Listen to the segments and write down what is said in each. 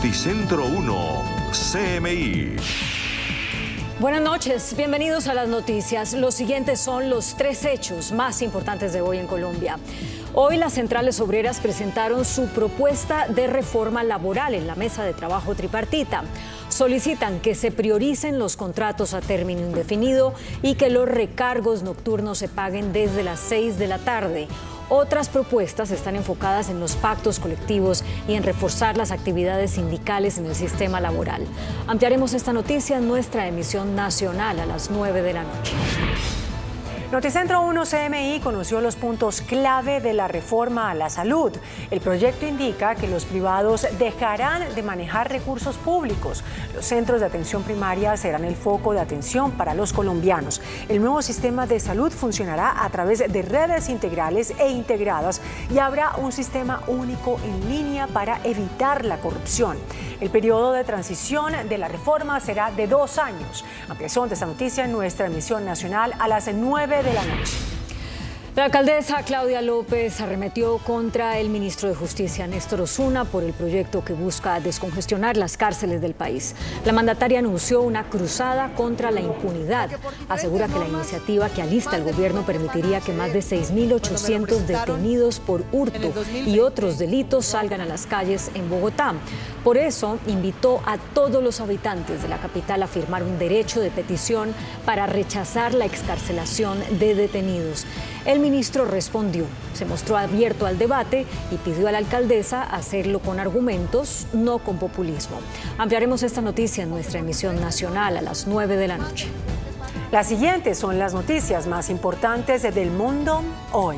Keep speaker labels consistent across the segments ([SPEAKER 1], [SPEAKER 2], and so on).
[SPEAKER 1] Noticentro 1, CMI.
[SPEAKER 2] Buenas noches, bienvenidos a las noticias. Los siguientes son los 3 hechos más importantes de hoy en Colombia. Hoy las centrales obreras presentaron su propuesta de reforma laboral en la mesa de trabajo tripartita. Solicitan que se prioricen los contratos a término indefinido y que los recargos nocturnos se paguen desde las 6 de la tarde. Otras propuestas están enfocadas en los pactos colectivos y en reforzar las actividades sindicales en el sistema laboral. Ampliaremos esta noticia en nuestra emisión nacional a las 9 de la noche.
[SPEAKER 3] Noticentro 1 CMI conoció los puntos clave de la reforma a la salud. El proyecto indica que los privados dejarán de manejar recursos públicos. Los centros de atención primaria serán el foco de atención para los colombianos. El nuevo sistema de salud funcionará a través de redes integrales e integradas y habrá un sistema único en línea para evitar la corrupción. El periodo de transición de la reforma será de 2 años. Ampliación de esta noticia en nuestra emisión nacional a las 9 de la noche.
[SPEAKER 2] La alcaldesa Claudia López arremetió contra el ministro de Justicia, Néstor Osuna, por el proyecto que busca descongestionar las cárceles del país. La mandataria anunció una cruzada contra la impunidad. Asegura que la iniciativa que alista el gobierno permitiría que más de 6.800 detenidos por hurto y otros delitos salgan a las calles en Bogotá. Por eso, invitó a todos los habitantes de la capital a firmar un derecho de petición para rechazar la excarcelación de detenidos. El ministro respondió, se mostró abierto al debate y pidió a la alcaldesa hacerlo con argumentos, no con populismo. Ampliaremos esta noticia en nuestra emisión nacional a las 9 de la noche.
[SPEAKER 3] Las siguientes son las noticias más importantes del mundo hoy.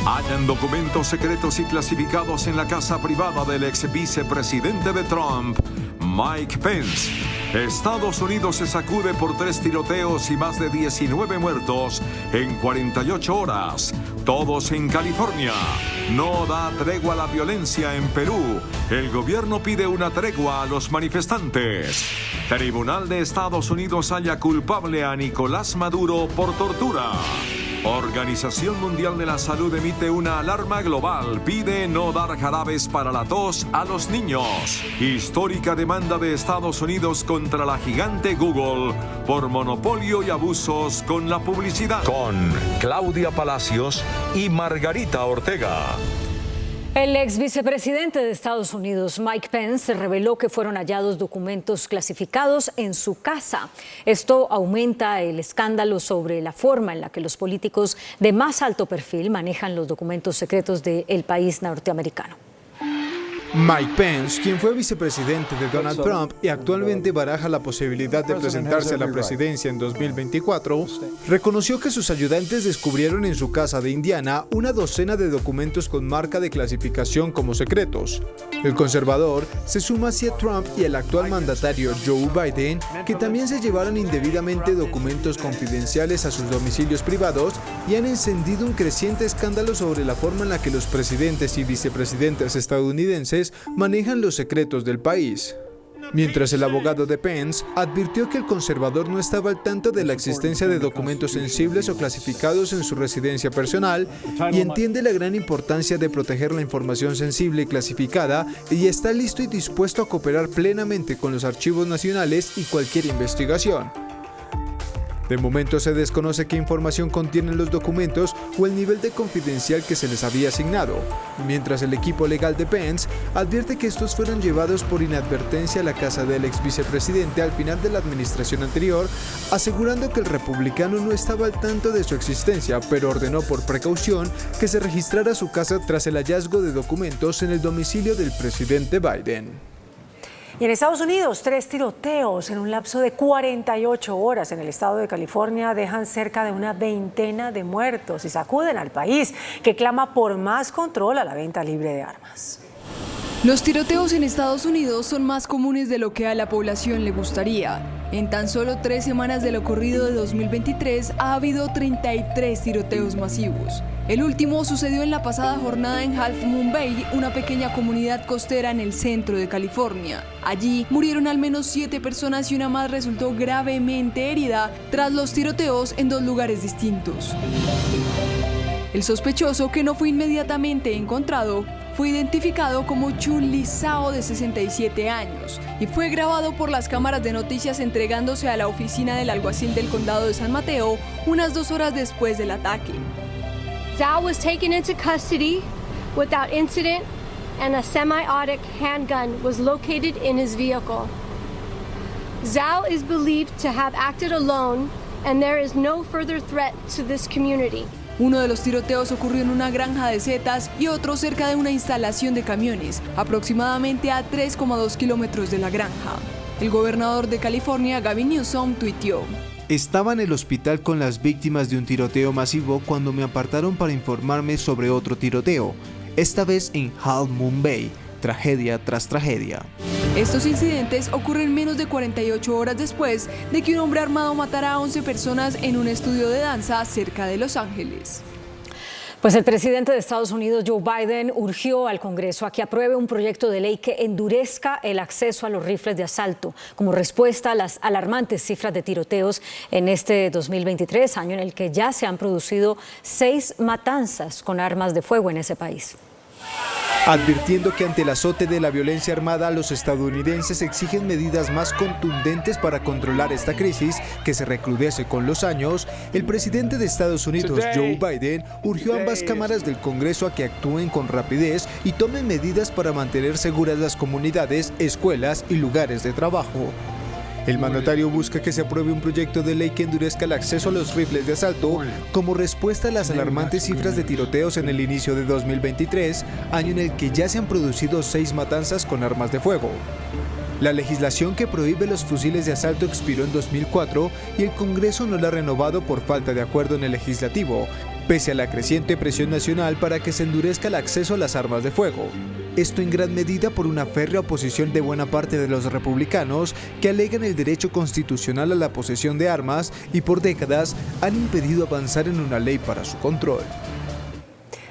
[SPEAKER 1] Hallan documentos secretos y clasificados en la casa privada del ex vicepresidente de Trump, Mike Pence. Estados Unidos se sacude por 3 tiroteos y más de 19 muertos en 48 horas. Todos en California. No da tregua a la violencia en Perú. El gobierno pide una tregua a los manifestantes. Tribunal de Estados Unidos halla culpable a Nicolás Maduro por tortura. Organización Mundial de la Salud emite una alarma global. Pide no dar jarabes para la tos a los niños. Histórica demanda de Estados Unidos contra la gigante Google por monopolio y abusos con la publicidad. Con Claudia Palacios y Margarita Ortega.
[SPEAKER 2] El ex vicepresidente de Estados Unidos, Mike Pence, reveló que fueron hallados documentos clasificados en su casa. Esto aumenta el escándalo sobre la forma en la que los políticos de más alto perfil manejan los documentos secretos del país norteamericano.
[SPEAKER 4] Mike Pence, quien fue vicepresidente de Donald Trump y actualmente baraja la posibilidad de presentarse a la presidencia en 2024, reconoció que sus ayudantes descubrieron en su casa de Indiana una docena de documentos con marca de clasificación como secretos. El conservador se suma hacia Trump y el actual mandatario Joe Biden, que también se llevaron indebidamente documentos confidenciales a sus domicilios privados y han encendido un creciente escándalo sobre la forma en la que los presidentes y vicepresidentes estadounidenses manejan los secretos del país. Mientras el abogado de Pence advirtió que el conservador no estaba al tanto de la existencia de documentos sensibles o clasificados en su residencia personal y entiende la gran importancia de proteger la información sensible y clasificada y está listo y dispuesto a cooperar plenamente con los archivos nacionales y cualquier investigación. De momento se desconoce qué información contienen los documentos o el nivel de confidencial que se les había asignado, mientras el equipo legal de Pence advierte que estos fueron llevados por inadvertencia a la casa del ex vicepresidente al final de la administración anterior, asegurando que el republicano no estaba al tanto de su existencia, pero ordenó por precaución que se registrara su casa tras el hallazgo de documentos en el domicilio del presidente Biden.
[SPEAKER 3] Y en Estados Unidos, 3 tiroteos en un lapso de 48 horas en el estado de California dejan cerca de una veintena de muertos y sacuden al país, que clama por más control a la venta libre de armas.
[SPEAKER 5] Los tiroteos en Estados Unidos son más comunes de lo que a la población le gustaría. En tan solo 3 semanas del ocurrido de 2023 ha habido 33 tiroteos masivos. El último sucedió en la pasada jornada en Half Moon Bay, una pequeña comunidad costera en el centro de California. Allí murieron al menos 7 personas y una más resultó gravemente herida tras los tiroteos en 2 lugares distintos. El sospechoso, que no fue inmediatamente encontrado, fue identificado como Chun Li Sao, de 67 años, y fue grabado por las cámaras de noticias entregándose a la oficina del alguacil del condado de San Mateo unas 2 horas después del ataque.
[SPEAKER 6] Zhao was taken into custody without incident, and a semi-automatic handgun was located in his vehicle. Zhao is believed to have acted alone, and there is no further threat to this community.
[SPEAKER 5] Uno de los tiroteos ocurrió en una granja de setas y otro cerca de una instalación de camiones, aproximadamente a 3,2 kilómetros de la granja. El gobernador de California, Gavin Newsom, tuiteó:
[SPEAKER 4] Estaba en el hospital con las víctimas de un tiroteo masivo cuando me apartaron para informarme sobre otro tiroteo, esta vez en Half Moon Bay, tragedia tras tragedia.
[SPEAKER 5] Estos incidentes ocurren menos de 48 horas después de que un hombre armado matara a 11 personas en un estudio de danza cerca de Los Ángeles.
[SPEAKER 2] Pues el presidente de Estados Unidos, Joe Biden, urgió al Congreso a que apruebe un proyecto de ley que endurezca el acceso a los rifles de asalto como respuesta a las alarmantes cifras de tiroteos en este 2023, año en el que ya se han producido 6 matanzas con armas de fuego en ese país.
[SPEAKER 4] Advirtiendo que ante el azote de la violencia armada, los estadounidenses exigen medidas más contundentes para controlar esta crisis que se recrudece con los años, el presidente de Estados Unidos, Joe Biden, urgió a ambas cámaras del Congreso a que actúen con rapidez y tomen medidas para mantener seguras las comunidades, escuelas y lugares de trabajo. El mandatario busca que se apruebe un proyecto de ley que endurezca el acceso a los rifles de asalto como respuesta a las alarmantes cifras de tiroteos en el inicio de 2023, año en el que ya se han producido 6 matanzas con armas de fuego. La legislación que prohíbe los fusiles de asalto expiró en 2004 y el Congreso no la ha renovado por falta de acuerdo en el legislativo, pese a la creciente presión nacional para que se endurezca el acceso a las armas de fuego. Esto en gran medida por una férrea oposición de buena parte de los republicanos que alegan el derecho constitucional a la posesión de armas y por décadas han impedido avanzar en una ley para su control.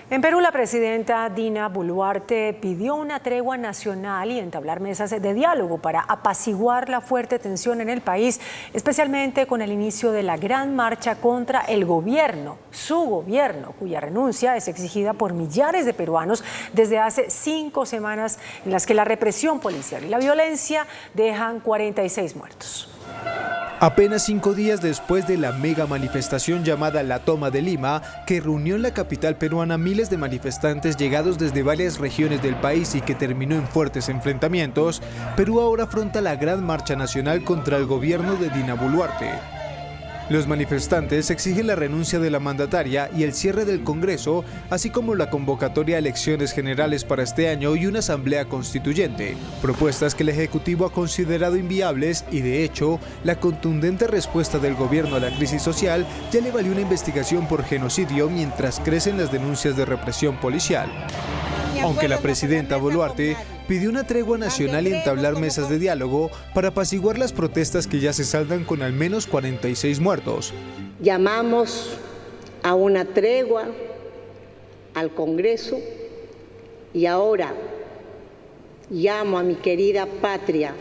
[SPEAKER 3] En Perú, la presidenta Dina Boluarte pidió una tregua nacional y entablar mesas de diálogo para apaciguar la fuerte tensión en el país, especialmente con el inicio de la gran marcha contra el gobierno, su gobierno, cuya renuncia es exigida por millares de peruanos desde hace 5 semanas en las que la represión policial y la violencia dejan 46 muertos.
[SPEAKER 4] Apenas 5 días después de la mega manifestación llamada La Toma de Lima, que reunió en la capital peruana miles de manifestantes llegados desde varias regiones del país y que terminó en fuertes enfrentamientos, Perú ahora afronta la gran marcha nacional contra el gobierno de Dina Boluarte. Los manifestantes exigen la renuncia de la mandataria y el cierre del Congreso, así como la convocatoria a elecciones generales para este año y una asamblea constituyente, propuestas que el Ejecutivo ha considerado inviables y, de hecho, la contundente respuesta del gobierno a la crisis social ya le valió una investigación por genocidio mientras crecen las denuncias de represión policial. Aunque la presidenta Boluarte pidió una tregua nacional y entablar mesas de diálogo para apaciguar las protestas que ya se saldan con al menos 46 muertos.
[SPEAKER 7] Llamamos a una tregua al Congreso y ahora llamo a mi querida patria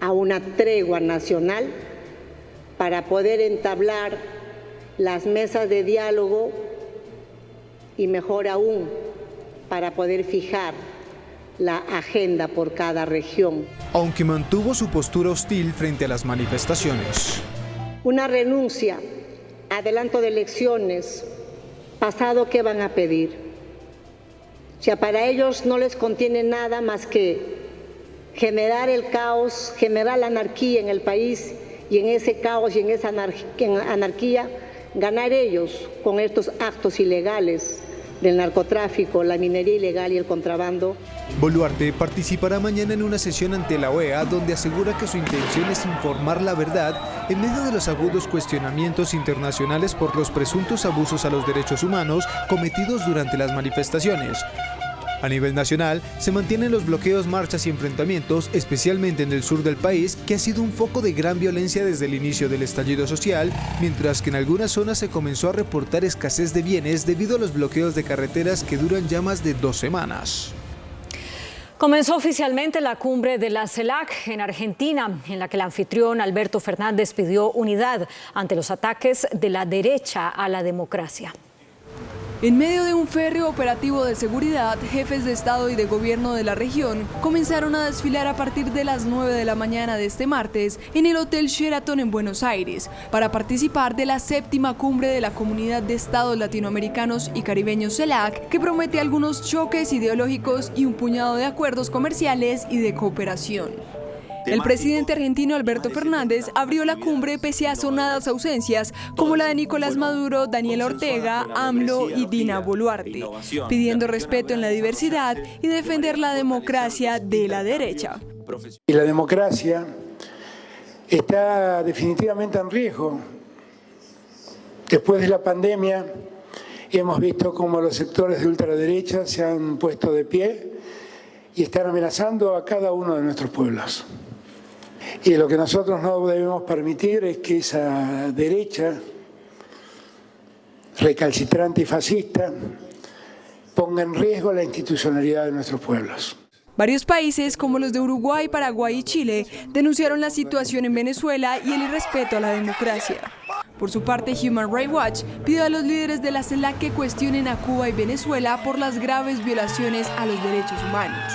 [SPEAKER 7] a una tregua nacional para poder entablar las mesas de diálogo y, mejor aún, para poder fijar la agenda por cada región.
[SPEAKER 4] Aunque mantuvo su postura hostil frente a las manifestaciones.
[SPEAKER 7] Una renuncia, adelanto de elecciones, pasado, ¿qué van a pedir? O sea, para ellos no les contiene nada más que generar el caos, generar la anarquía en el país y en ese caos y en esa anarquía ganar ellos con estos actos ilegales del narcotráfico, la minería ilegal y el contrabando.
[SPEAKER 4] Boluarte participará mañana en una sesión ante la OEA donde asegura que su intención es informar la verdad en medio de los agudos cuestionamientos internacionales por los presuntos abusos a los derechos humanos cometidos durante las manifestaciones. A nivel nacional, se mantienen los bloqueos, marchas y enfrentamientos, especialmente en el sur del país, que ha sido un foco de gran violencia desde el inicio del estallido social, mientras que en algunas zonas se comenzó a reportar escasez de bienes debido a los bloqueos de carreteras que duran ya más de 2 semanas.
[SPEAKER 2] Comenzó oficialmente la cumbre de la CELAC en Argentina, en la que el anfitrión Alberto Fernández pidió unidad ante los ataques de la derecha a la democracia.
[SPEAKER 5] En medio de un férreo operativo de seguridad, jefes de Estado y de gobierno de la región comenzaron a desfilar a partir de las 9 de la mañana de este martes en el Hotel Sheraton en Buenos Aires para participar de la 7ª cumbre de la Comunidad de Estados Latinoamericanos y Caribeños CELAC, que promete algunos choques ideológicos y un puñado de acuerdos comerciales y de cooperación. El presidente argentino Alberto Fernández abrió la cumbre pese a sonadas ausencias como la de Nicolás Maduro, Daniel Ortega, AMLO y Dina Boluarte, pidiendo respeto en la diversidad y defender la democracia de la derecha.
[SPEAKER 8] Y la democracia está definitivamente en riesgo. Después de la pandemia hemos visto cómo los sectores de ultraderecha se han puesto de pie y están amenazando a cada uno de nuestros pueblos. Y lo que nosotros no debemos permitir es que esa derecha recalcitrante y fascista ponga en riesgo la institucionalidad de nuestros pueblos.
[SPEAKER 5] Varios países, como los de Uruguay, Paraguay y Chile, denunciaron la situación en Venezuela y el irrespeto a la democracia. Por su parte, Human Rights Watch pidió a los líderes de la CELAC que cuestionen a Cuba y Venezuela por las graves violaciones a los derechos humanos.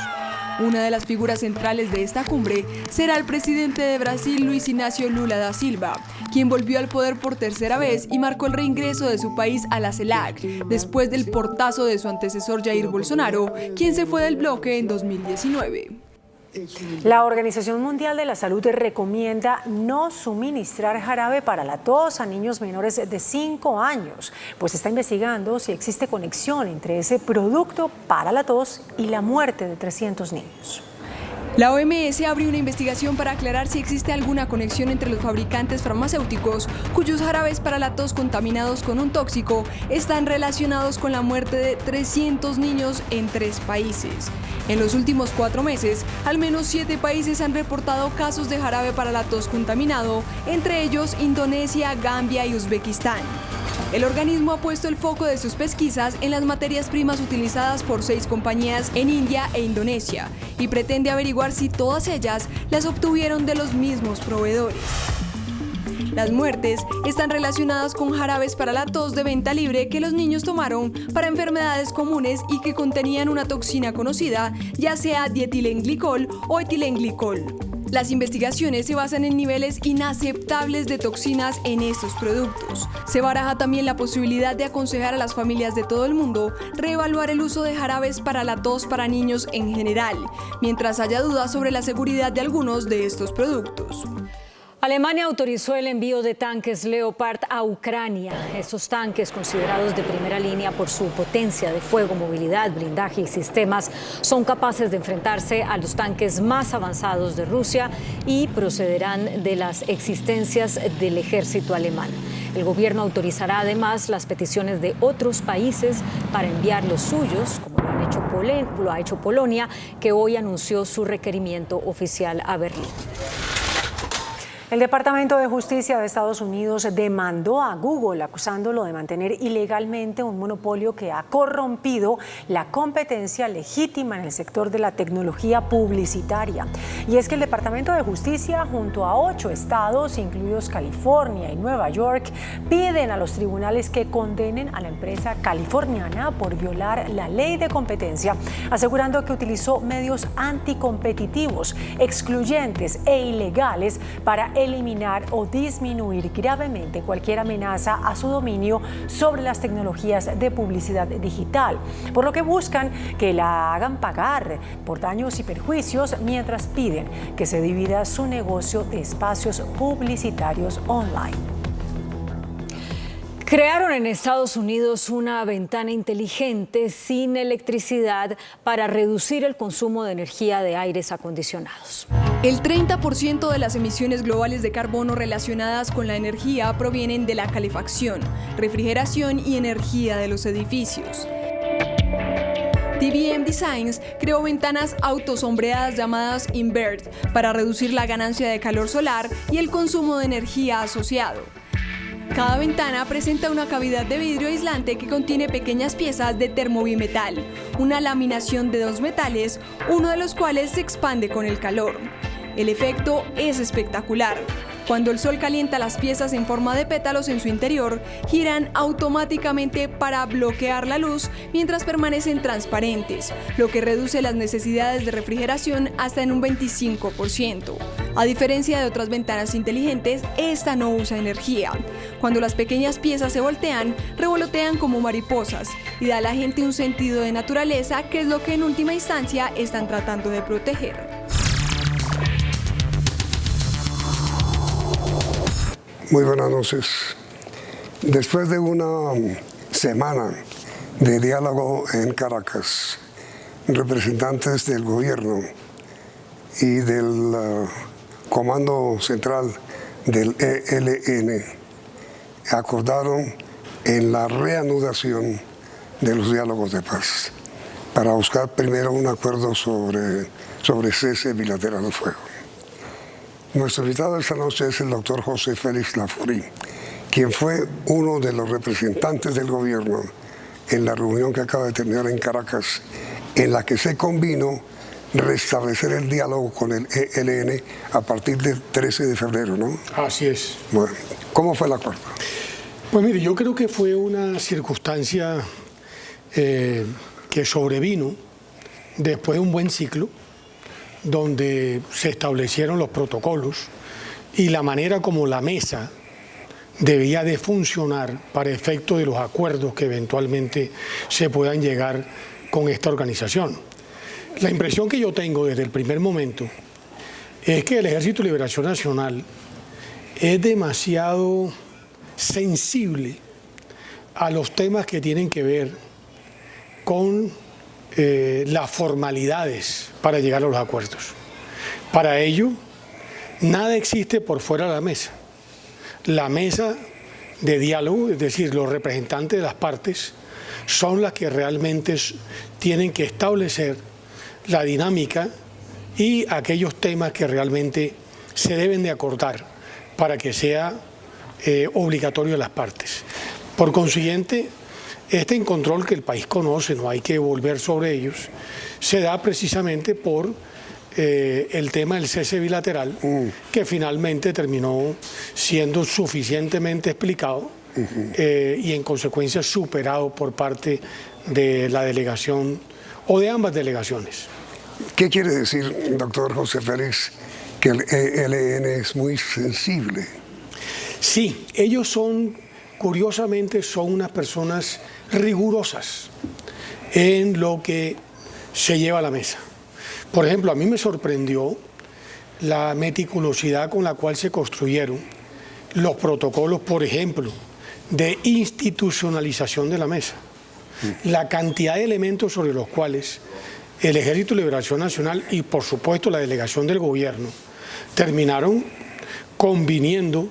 [SPEAKER 5] Una de las figuras centrales de esta cumbre será el presidente de Brasil, Luis Ignacio Lula da Silva, quien volvió al poder por tercera vez y marcó el reingreso de su país a la CELAC, después del portazo de su antecesor Jair Bolsonaro, quien se fue del bloque en 2019.
[SPEAKER 3] La Organización Mundial de la Salud recomienda no suministrar jarabe para la tos a niños menores de 5 años, pues está investigando si existe conexión entre ese producto para la tos y la muerte de 300 niños.
[SPEAKER 5] La OMS abrió una investigación para aclarar si existe alguna conexión entre los fabricantes farmacéuticos cuyos jarabes para la tos contaminados con un tóxico están relacionados con la muerte de 300 niños en 3 países. En los últimos 4 meses, al menos 7 países han reportado casos de jarabe para la tos contaminado, entre ellos Indonesia, Gambia y Uzbekistán. El organismo ha puesto el foco de sus pesquisas en las materias primas utilizadas por 6 compañías en India e Indonesia y pretende averiguar si todas ellas las obtuvieron de los mismos proveedores. Las muertes están relacionadas con jarabes para la tos de venta libre que los niños tomaron para enfermedades comunes y que contenían una toxina conocida, ya sea dietilenglicol o etilenglicol. Las investigaciones se basan en niveles inaceptables de toxinas en estos productos. Se baraja también la posibilidad de aconsejar a las familias de todo el mundo reevaluar el uso de jarabes para la tos para niños en general, mientras haya dudas sobre la seguridad de algunos de estos productos.
[SPEAKER 2] Alemania autorizó el envío de tanques Leopard a Ucrania. Estos tanques, considerados de primera línea por su potencia de fuego, movilidad, blindaje y sistemas, son capaces de enfrentarse a los tanques más avanzados de Rusia y procederán de las existencias del ejército alemán. El gobierno autorizará además las peticiones de otros países para enviar los suyos, como lo ha hecho Polonia, que hoy anunció su requerimiento oficial a Berlín.
[SPEAKER 3] El Departamento de Justicia de Estados Unidos demandó a Google acusándolo de mantener ilegalmente un monopolio que ha corrompido la competencia legítima en el sector de la tecnología publicitaria. Y es que el Departamento de Justicia, junto a 8 estados, incluidos California y Nueva York, piden a los tribunales que condenen a la empresa californiana por violar la ley de competencia, asegurando que utilizó medios anticompetitivos, excluyentes e ilegales para eliminar o disminuir gravemente cualquier amenaza a su dominio sobre las tecnologías de publicidad digital, por lo que buscan que la hagan pagar por daños y perjuicios mientras piden que se divida su negocio de espacios publicitarios online.
[SPEAKER 2] Crearon en Estados Unidos una ventana inteligente sin electricidad para reducir el consumo de energía de aires acondicionados.
[SPEAKER 5] El 30% de las emisiones globales de carbono relacionadas con la energía provienen de la calefacción, refrigeración y energía de los edificios. TBM Designs creó ventanas autosombreadas llamadas Invert para reducir la ganancia de calor solar y el consumo de energía asociado. Cada ventana presenta una cavidad de vidrio aislante que contiene pequeñas piezas de termobimetal, una laminación de 2 metales, uno de los cuales se expande con el calor. El efecto es espectacular. Cuando el sol calienta las piezas en forma de pétalos en su interior, giran automáticamente para bloquear la luz mientras permanecen transparentes, lo que reduce las necesidades de refrigeración hasta en un 25%. A diferencia de otras ventanas inteligentes, esta no usa energía. Cuando las pequeñas piezas se voltean, revolotean como mariposas y da a la gente un sentido de naturaleza, que es lo que en última instancia están tratando de proteger.
[SPEAKER 9] Muy buenas noches. Después de una semana de diálogo en Caracas, representantes del gobierno y del Comando Central del ELN acordaron en la reanudación de los diálogos de paz para buscar primero un acuerdo sobre cese bilateral del fuego. Nuestro invitado esta noche es el doctor José Félix Laforí, quien fue uno de los representantes del gobierno en la reunión que acaba de terminar en Caracas, en la que se convino restablecer el diálogo con el ELN a partir del 13 de febrero, ¿no?
[SPEAKER 10] Así es.
[SPEAKER 9] Bueno, ¿cómo fue el acuerdo?
[SPEAKER 10] Pues mire, yo creo que fue una circunstancia que sobrevino después de un buen ciclo, donde se establecieron los protocolos y la manera como la mesa debía de funcionar para efecto de los acuerdos que eventualmente se puedan llegar con esta organización. La impresión que yo tengo desde el primer momento es que el Ejército de Liberación Nacional es demasiado sensible a los temas que tienen que ver con las formalidades para llegar a los acuerdos. Para ello, nada existe por fuera de la mesa. La mesa de diálogo, es decir, los representantes de las partes, son las que realmente tienen que establecer la dinámica y aquellos temas que realmente se deben de acordar para que sea obligatorio de las partes. Por consiguiente, este incontrol que el país conoce, no hay que volver sobre ellos, se da precisamente por el tema del cese bilateral, que finalmente terminó siendo suficientemente explicado y en consecuencia superado por parte de la delegación o de ambas delegaciones.
[SPEAKER 9] ¿Qué quiere decir, doctor José Félix, que el ELN es muy sensible?
[SPEAKER 10] Sí, ellos curiosamente son unas personas rigurosas en lo que se lleva a la mesa. Por ejemplo, a mí me sorprendió la meticulosidad con la cual se construyeron los protocolos, por ejemplo, de institucionalización de la mesa. La cantidad de elementos sobre los cuales el Ejército de Liberación Nacional y, por supuesto, la delegación del gobierno terminaron conviniendo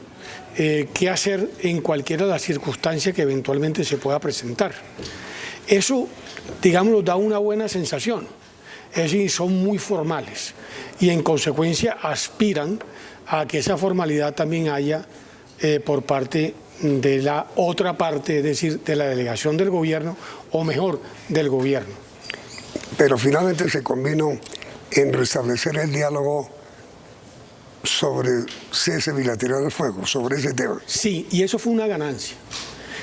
[SPEAKER 10] qué hacer en cualquiera de las circunstancias que eventualmente se pueda presentar. Eso, digamos, nos da una buena sensación. Es decir, son muy formales y en consecuencia aspiran a que esa formalidad también haya por parte de la otra parte, es decir, de la delegación del gobierno, o mejor, del gobierno.
[SPEAKER 9] Pero finalmente se convino en restablecer el diálogo sobre cese bilateral del fuego, sobre ese tema.
[SPEAKER 10] Sí, y eso fue una ganancia.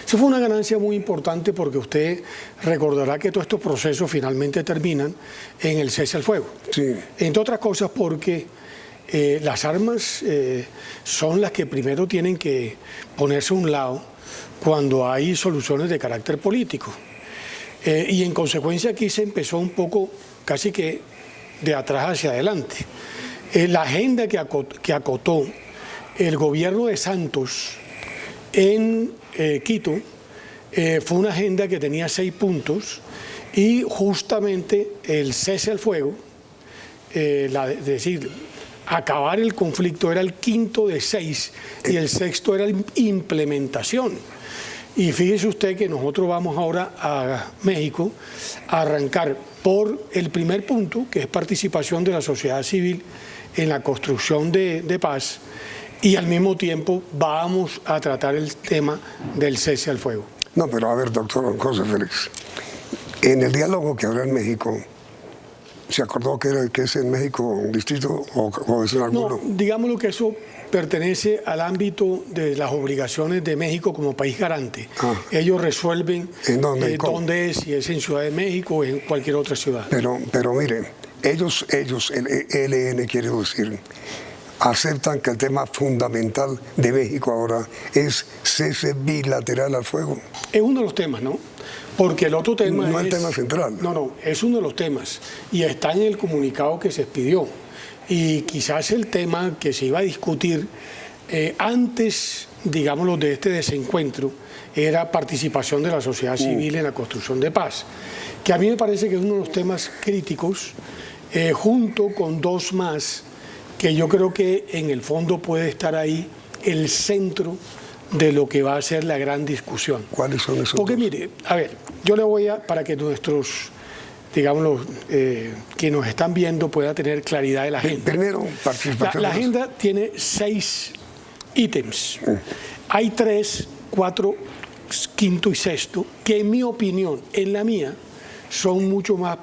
[SPEAKER 10] Eso fue una ganancia muy importante porque usted recordará que todos estos procesos finalmente terminan en el cese al fuego.
[SPEAKER 9] Sí.
[SPEAKER 10] Entre otras cosas porque las armas son las que primero tienen que ponerse a un lado cuando hay soluciones de carácter político. Y en consecuencia aquí se empezó un poco casi que de atrás hacia adelante. La agenda que acotó el gobierno de Santos en Quito fue una agenda que tenía 6 puntos y justamente el cese al fuego, es decir, acabar el conflicto era el quinto de 6 y el sexto era la implementación. Y fíjese usted que nosotros vamos ahora a México a arrancar por el primer punto, que es participación de la sociedad civil en la construcción de paz, y al mismo tiempo vamos a tratar el tema del cese al fuego.
[SPEAKER 9] No, pero a ver, doctor José Félix, en el diálogo que habrá en México, ¿Se acordó que es en México un distrito o es en alguno?
[SPEAKER 10] No, digámoslo que eso pertenece al ámbito de las obligaciones de México como país garante. Ellos resuelven dónde es, si es en Ciudad de México o en cualquier otra ciudad.
[SPEAKER 9] Pero mire, ellos, el ELN quiere decir, aceptan que el tema fundamental de México ahora es cese bilateral al fuego.
[SPEAKER 10] Es uno de los temas, ¿no? Porque el otro tema
[SPEAKER 9] no es el tema central.
[SPEAKER 10] No, es uno de los temas y está en el comunicado que se expidió. Y quizás el tema que se iba a discutir antes, digámoslo, de este desencuentro, era participación de la sociedad civil en la construcción de paz, que a mí me parece que es uno de los temas críticos, junto con dos más, que yo creo que en el fondo puede estar ahí el centro de lo que va a ser la gran discusión.
[SPEAKER 9] ¿Cuáles son esos
[SPEAKER 10] Porque
[SPEAKER 9] dos?
[SPEAKER 10] mire, a ver, yo le voy para que nuestros, digámoslo, que nos están viendo puedan tener claridad de la agenda.
[SPEAKER 9] Primero, participación.
[SPEAKER 10] La agenda tiene 6 ítems. Hay 3, 4, quinto y sexto, que en mi opinión, en la mía, son mucho más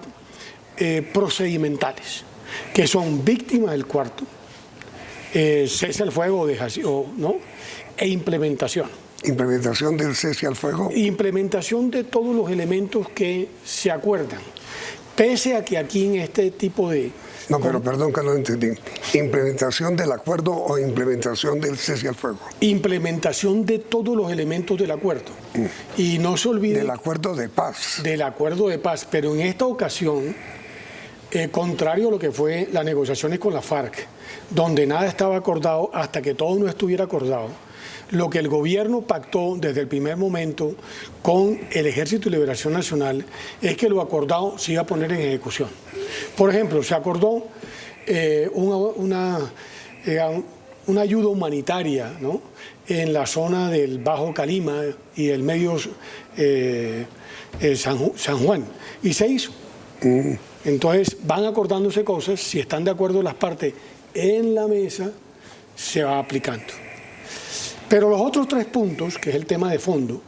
[SPEAKER 10] procedimentales, que son víctimas del cuarto, cese al fuego ¿no? E implementación.
[SPEAKER 9] Implementación del cese al fuego.
[SPEAKER 10] Implementación de todos los elementos que se acuerdan. Pese a que aquí en este tipo de...
[SPEAKER 9] No, pero perdón que no entendí. ¿Implementación del acuerdo o implementación del cese al fuego?
[SPEAKER 10] Implementación de todos los elementos del acuerdo. Y no se olvide...
[SPEAKER 9] Del acuerdo de paz.
[SPEAKER 10] Del acuerdo de paz. Pero en esta ocasión, contrario a lo que fue las negociaciones con la FARC, donde nada estaba acordado hasta que todo no estuviera acordado, lo que el gobierno pactó desde el primer momento con el Ejército de Liberación Nacional es que lo acordado se iba a poner en ejecución. Por ejemplo, se acordó una ayuda humanitaria, ¿no?, en la zona del Bajo Calima y del medio San Juan, y se hizo. Entonces van acordándose cosas, si están de acuerdo las partes en la mesa, se va aplicando. Pero los otros 3 puntos, que es el tema de fondo,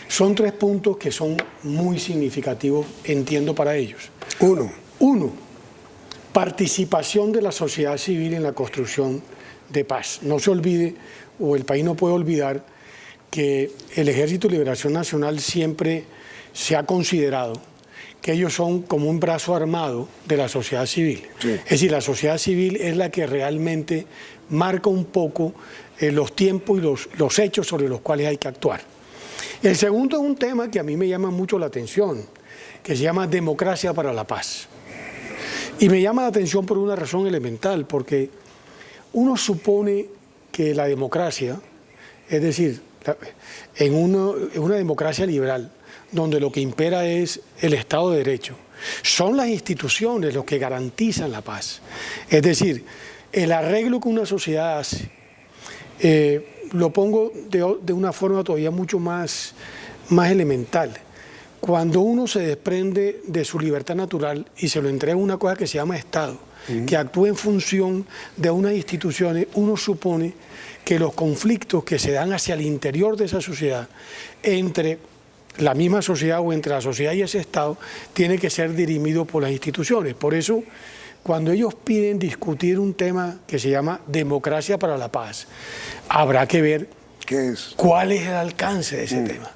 [SPEAKER 10] son 3 puntos que son muy significativos, entiendo, para ellos. Uno, participación de la sociedad civil en la construcción de paz. No se olvide, o el país no puede olvidar, que el Ejército de Liberación Nacional siempre se ha considerado que ellos son como un brazo armado de la sociedad civil. Sí. Es decir, la sociedad civil es la que realmente marca un poco los tiempos y los hechos sobre los cuales hay que actuar. El segundo es un tema que a mí me llama mucho la atención, que se llama democracia para la paz. Y me llama la atención por una razón elemental, porque uno supone que la democracia, es decir, en una democracia liberal, donde lo que impera es el Estado de Derecho, son las instituciones los que garantizan la paz. Es decir, el arreglo que una sociedad hace, lo pongo de una forma todavía mucho más elemental. Cuando uno se desprende de su libertad natural y se lo entrega a una cosa que se llama Estado, que actúa en función de unas instituciones, uno supone que los conflictos que se dan hacia el interior de esa sociedad, entre la misma sociedad o entre la sociedad y ese Estado, tiene que ser dirimido por las instituciones. Por eso, cuando ellos piden discutir un tema que se llama democracia para la paz, habrá que ver cuál es el alcance de ese tema.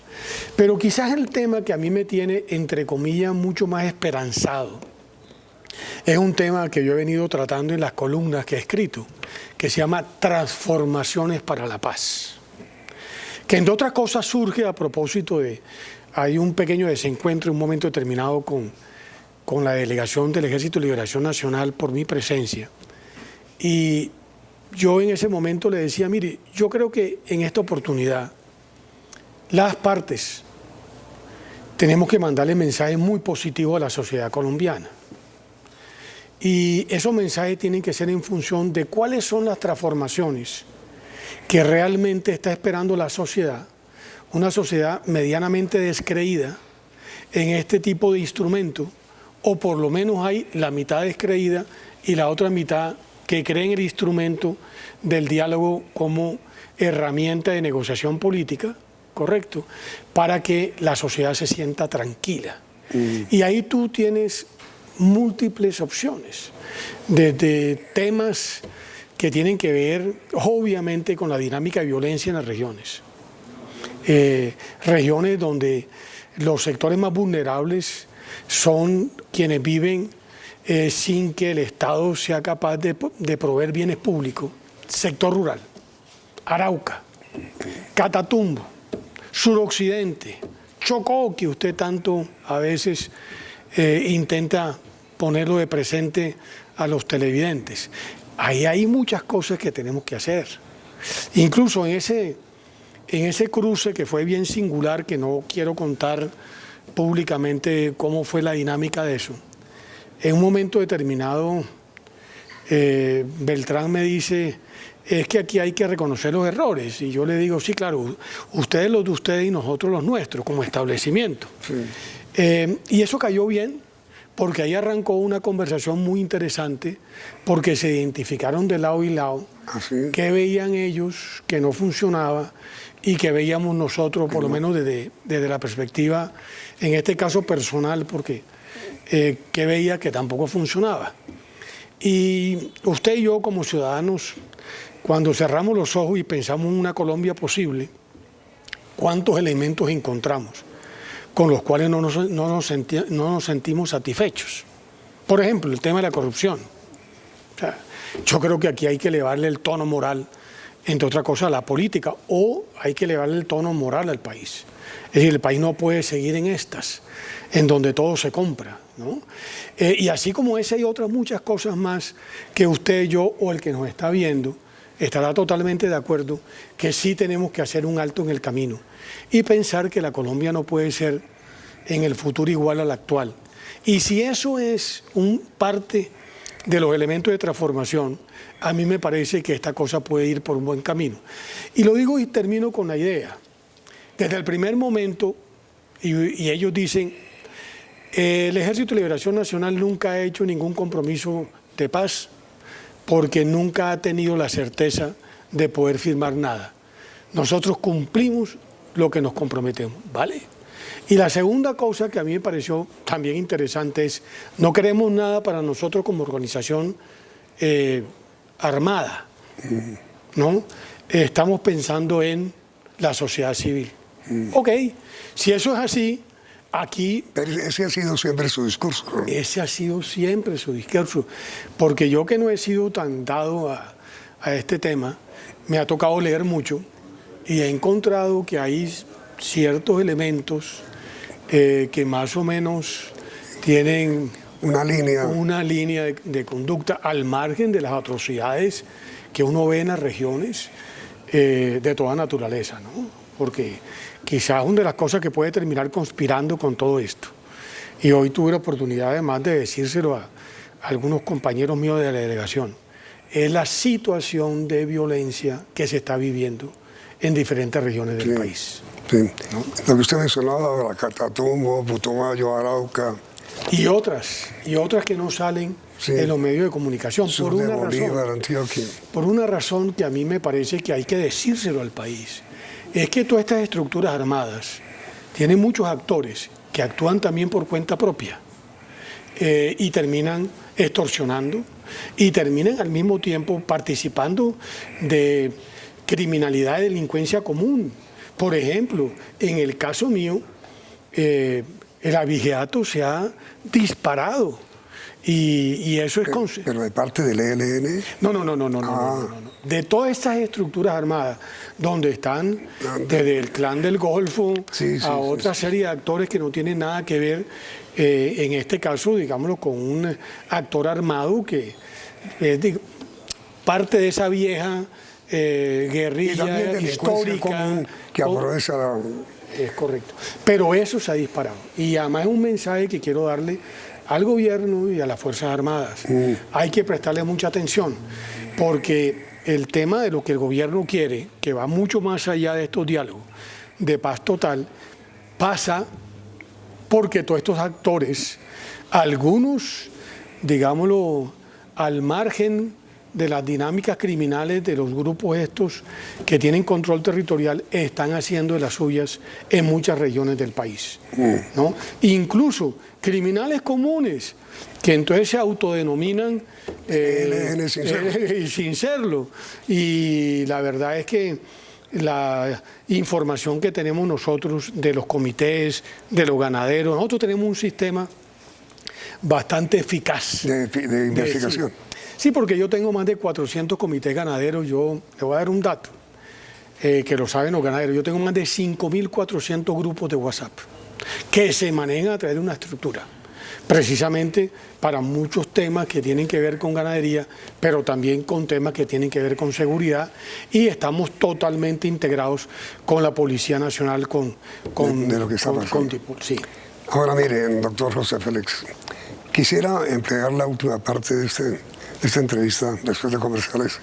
[SPEAKER 10] Pero quizás el tema que a mí me tiene, entre comillas, mucho más esperanzado, es un tema que yo he venido tratando en las columnas que he escrito, que se llama Transformaciones para la Paz. Que entre otras cosas surge a propósito hay un pequeño desencuentro en un momento determinado con la delegación del Ejército de Liberación Nacional por mi presencia. Y yo en ese momento le decía, mire, yo creo que en esta oportunidad las partes tenemos que mandarle mensajes muy positivos a la sociedad colombiana. Y esos mensajes tienen que ser en función de cuáles son las transformaciones que realmente está esperando la sociedad, una sociedad medianamente descreída en este tipo de instrumentos, o por lo menos hay la mitad descreída y la otra mitad que cree en el instrumento del diálogo como herramienta de negociación política, ¿correcto?, para que la sociedad se sienta tranquila. Y ahí tú tienes múltiples opciones, desde temas que tienen que ver obviamente con la dinámica de violencia en las regiones. Regiones donde los sectores más vulnerables son quienes viven sin que el Estado sea capaz de proveer bienes públicos. Sector rural, Arauca, Catatumbo, suroccidente, Chocó, que usted tanto a veces intenta ponerlo de presente a los televidentes. Ahí hay muchas cosas que tenemos que hacer. Incluso en ese cruce que fue bien singular, que no quiero contar públicamente cómo fue la dinámica de eso, en un momento determinado Beltrán me dice, es que aquí hay que reconocer los errores. Y yo le digo, sí, claro, ustedes los de ustedes y nosotros los nuestros, como establecimiento. Sí. Y eso cayó bien, porque ahí arrancó una conversación muy interesante, porque se identificaron de lado y lado qué veían ellos que no funcionaba y que veíamos nosotros, por lo menos desde la perspectiva, en este caso personal, porque que veía que tampoco funcionaba. Y usted y yo como ciudadanos, cuando cerramos los ojos y pensamos en una Colombia posible, ¿cuántos elementos encontramos con los cuales no nos sentimos satisfechos? Por ejemplo, el tema de la corrupción. O sea, yo creo que aquí hay que elevarle el tono moral, entre otras cosas, a la política, o hay que elevarle el tono moral al país. Es decir, el país no puede seguir en estas, en donde todo se compra, ¿no? Y así como esa y otras muchas cosas más que usted, yo o el que nos está viendo estará totalmente de acuerdo que sí tenemos que hacer un alto en el camino y pensar que la Colombia no puede ser en el futuro igual a la actual. Y si eso es parte de los elementos de transformación, a mí me parece que esta cosa puede ir por un buen camino. Y lo digo y termino con la idea. Desde el primer momento, y ellos dicen, el Ejército de Liberación Nacional nunca ha hecho ningún compromiso de paz porque nunca ha tenido la certeza de poder firmar nada. Nosotros cumplimos lo que nos comprometemos, ¿vale? Y la segunda cosa que a mí me pareció también interesante es, no queremos nada para nosotros como organización armada, ¿no? Estamos pensando en la sociedad civil. Ok, si eso es así, aquí...
[SPEAKER 9] Pero ese ha sido siempre su discurso, ¿no?
[SPEAKER 10] Ese ha sido siempre su discurso, porque yo que no he sido tan dado a este tema, me ha tocado leer mucho y he encontrado que hay ciertos elementos que más o menos tienen una línea de conducta al margen de las atrocidades que uno ve en las regiones de toda naturaleza, ¿no? Porque quizás una de las cosas que puede terminar conspirando con todo esto, y hoy tuve la oportunidad además de decírselo a algunos compañeros míos de la delegación, es la situación de violencia que se está viviendo en diferentes regiones del país.
[SPEAKER 9] Sí. ¿No? Lo que usted mencionaba, la Catatumbo, Putumayo, Arauca.
[SPEAKER 10] Y otras que no salen en los medios de comunicación.
[SPEAKER 9] Sur de Bolívar, Antioquia.
[SPEAKER 10] Por una razón que a mí me parece que hay que decírselo al país. Es que todas estas estructuras armadas tienen muchos actores que actúan también por cuenta propia y terminan extorsionando y terminan al mismo tiempo participando de criminalidad y delincuencia común. Por ejemplo, en el caso mío, el abigeato se ha disparado y eso es...
[SPEAKER 9] ¿Pero de parte del ELN?
[SPEAKER 10] No. De todas estas estructuras armadas, donde están desde el Clan del Golfo a otra serie de actores que no tienen nada que ver, en este caso, digámoslo, con un actor armado que es parte de esa vieja guerrilla histórica
[SPEAKER 9] que aprovecha la...
[SPEAKER 10] Es correcto, pero eso se ha disparado y además es un mensaje que quiero darle al gobierno y a las Fuerzas Armadas. Hay que prestarle mucha atención porque el tema de lo que el gobierno quiere, que va mucho más allá de estos diálogos de paz total, pasa porque todos estos actores, algunos, digámoslo, al margen de las dinámicas criminales de los grupos estos que tienen control territorial están haciendo de las suyas en muchas regiones del país, ¿no? Incluso criminales comunes que entonces se autodenominan sin serlo. Y la verdad es que la información que tenemos nosotros de los comités, de los ganaderos, nosotros tenemos un sistema bastante eficaz
[SPEAKER 9] de investigación.
[SPEAKER 10] Sí, porque yo tengo más de 400 comités ganaderos. Yo le voy a dar un dato que lo saben los ganaderos. Yo tengo más de 5.400 grupos de WhatsApp que se manejan a través de una estructura, precisamente para muchos temas que tienen que ver con ganadería, pero también con temas que tienen que ver con seguridad, y estamos totalmente integrados con la Policía Nacional,
[SPEAKER 9] de lo que está pasando.
[SPEAKER 10] Sí.
[SPEAKER 9] Ahora mire, doctor José Félix, quisiera emplear la última parte de esta entrevista, después de comerciales,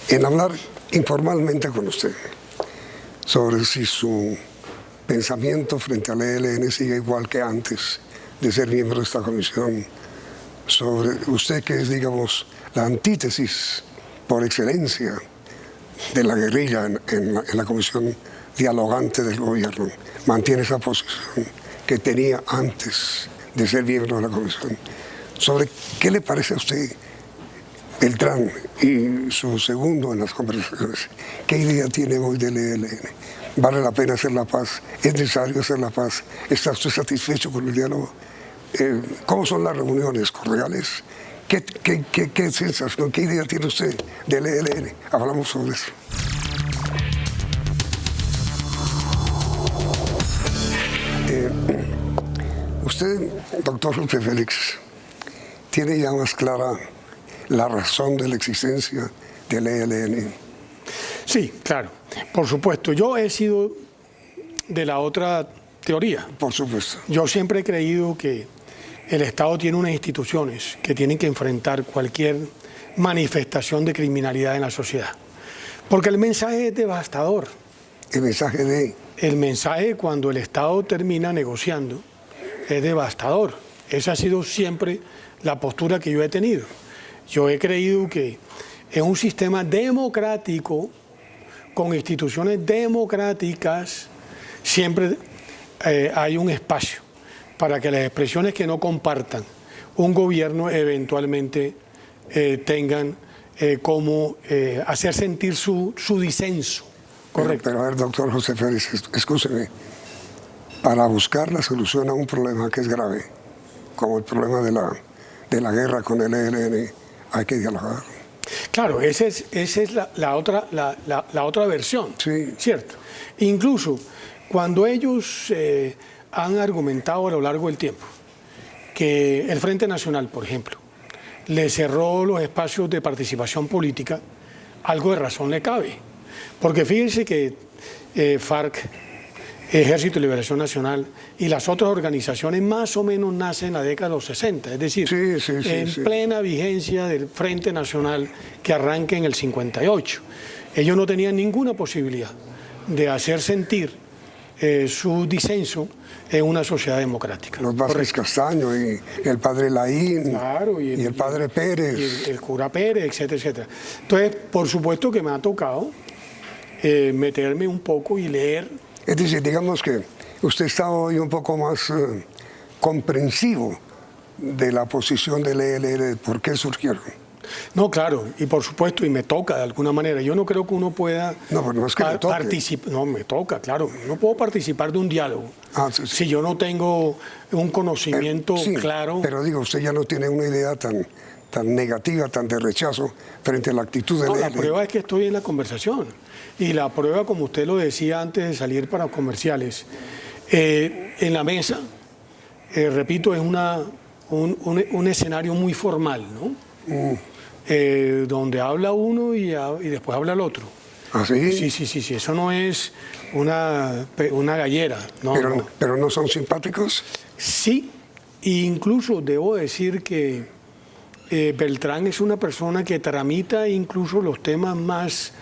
[SPEAKER 9] en hablar informalmente con usted sobre si su pensamiento frente al ELN sigue igual que antes de ser miembro de esta comisión, sobre usted que es, digamos, la antítesis por excelencia de la guerrilla en la comisión dialogante del gobierno, mantiene esa posición que tenía antes de ser miembro de la comisión. Sobre qué le parece a usted Beltrán y su segundo en las conversaciones, ¿qué idea tiene hoy del ELN? ¿Vale la pena hacer la paz? ¿Es necesario hacer la paz? ¿Está usted satisfecho con el diálogo? ¿Cómo son las reuniones cordiales? ¿Qué sensación, qué idea tiene usted del ELN? Hablamos sobre eso. Usted, doctor José Félix, tiene ya más clara la razón de la existencia del ELN.
[SPEAKER 10] Sí, claro, por supuesto. Yo he sido de la otra teoría.
[SPEAKER 9] Por supuesto.
[SPEAKER 10] Yo siempre he creído que el Estado tiene unas instituciones que tienen que enfrentar cualquier manifestación de criminalidad en la sociedad. Porque el mensaje es devastador.
[SPEAKER 9] ¿El mensaje de?
[SPEAKER 10] El mensaje cuando el Estado termina negociando es devastador. Esa ha sido siempre la postura que yo he tenido. Yo he creído que en un sistema democrático, con instituciones democráticas, siempre hay un espacio para que las expresiones que no compartan un gobierno eventualmente tengan como hacer sentir su disenso. Correcto.
[SPEAKER 9] Pero a ver, doctor José Félix, escúcheme, para buscar la solución a un problema que es grave, como el problema de la guerra con el ELN, hay que dialogar.
[SPEAKER 10] Claro, esa es la otra versión,
[SPEAKER 9] sí.
[SPEAKER 10] ¿Cierto? Incluso cuando ellos han argumentado a lo largo del tiempo que el Frente Nacional, por ejemplo, le cerró los espacios de participación política, algo de razón le cabe. Porque fíjense que FARC, Ejército de Liberación Nacional y las otras organizaciones más o menos nacen en la década de los 60, es decir, plena vigencia del Frente Nacional que arranca en el 58. Ellos no tenían ninguna posibilidad de hacer sentir su disenso en una sociedad democrática.
[SPEAKER 9] Los Vázquez Castaño y el padre Laín,
[SPEAKER 10] claro, y
[SPEAKER 9] el padre Pérez.
[SPEAKER 10] Y el cura Pérez, etcétera, etcétera. Entonces, por supuesto que me ha tocado meterme un poco y leer.
[SPEAKER 9] Es decir, digamos que usted está hoy un poco más comprensivo de la posición del ELN, ¿por qué surgieron?
[SPEAKER 10] No, claro, y por supuesto, y me toca de alguna manera. Yo no creo que uno pueda
[SPEAKER 9] participar.
[SPEAKER 10] No, me toca, claro. No puedo participar de un diálogo si yo no tengo un conocimiento claro.
[SPEAKER 9] Pero digo, usted ya no tiene una idea tan negativa, tan de rechazo frente a la actitud del ELN.
[SPEAKER 10] La prueba es que estoy en la conversación. Y la prueba, como usted lo decía antes de salir para comerciales, en la mesa, repito, es un escenario muy formal, ¿no? Donde habla uno y después habla el otro.
[SPEAKER 9] ¿Ah, sí?
[SPEAKER 10] Sí, eso no es una gallera. No,
[SPEAKER 9] ¿Pero no son simpáticos?
[SPEAKER 10] Sí, e incluso debo decir que Beltrán es una persona que tramita incluso los temas más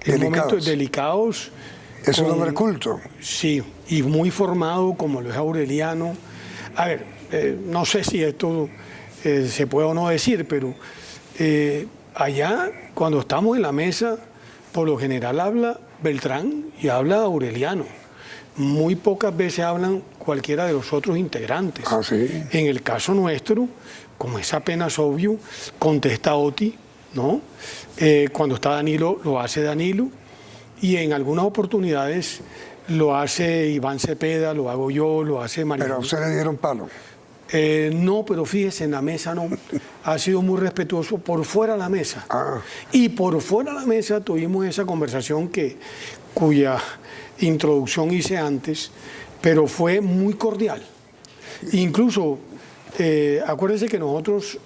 [SPEAKER 10] delicados.
[SPEAKER 9] Es un hombre culto.
[SPEAKER 10] Sí, y muy formado como lo es Aureliano. A ver, no sé si esto se puede o no decir, pero allá, cuando estamos en la mesa, por lo general habla Beltrán y habla Aureliano. Muy pocas veces hablan cualquiera de los otros integrantes.
[SPEAKER 9] Ah, ¿sí?
[SPEAKER 10] En el caso nuestro, como es apenas obvio, contesta Oti, ¿no? Cuando está Danilo, lo hace Danilo. Y en algunas oportunidades lo hace Iván Cepeda, lo hago yo, lo hace María.
[SPEAKER 9] ¿Pero a usted le dieron palo?
[SPEAKER 10] No, pero fíjese, en la mesa no. Ha sido muy respetuoso por fuera de la mesa.
[SPEAKER 9] Ah.
[SPEAKER 10] Y por fuera de la mesa tuvimos esa conversación cuya introducción hice antes, pero fue muy cordial. Incluso, acuérdense que nosotros,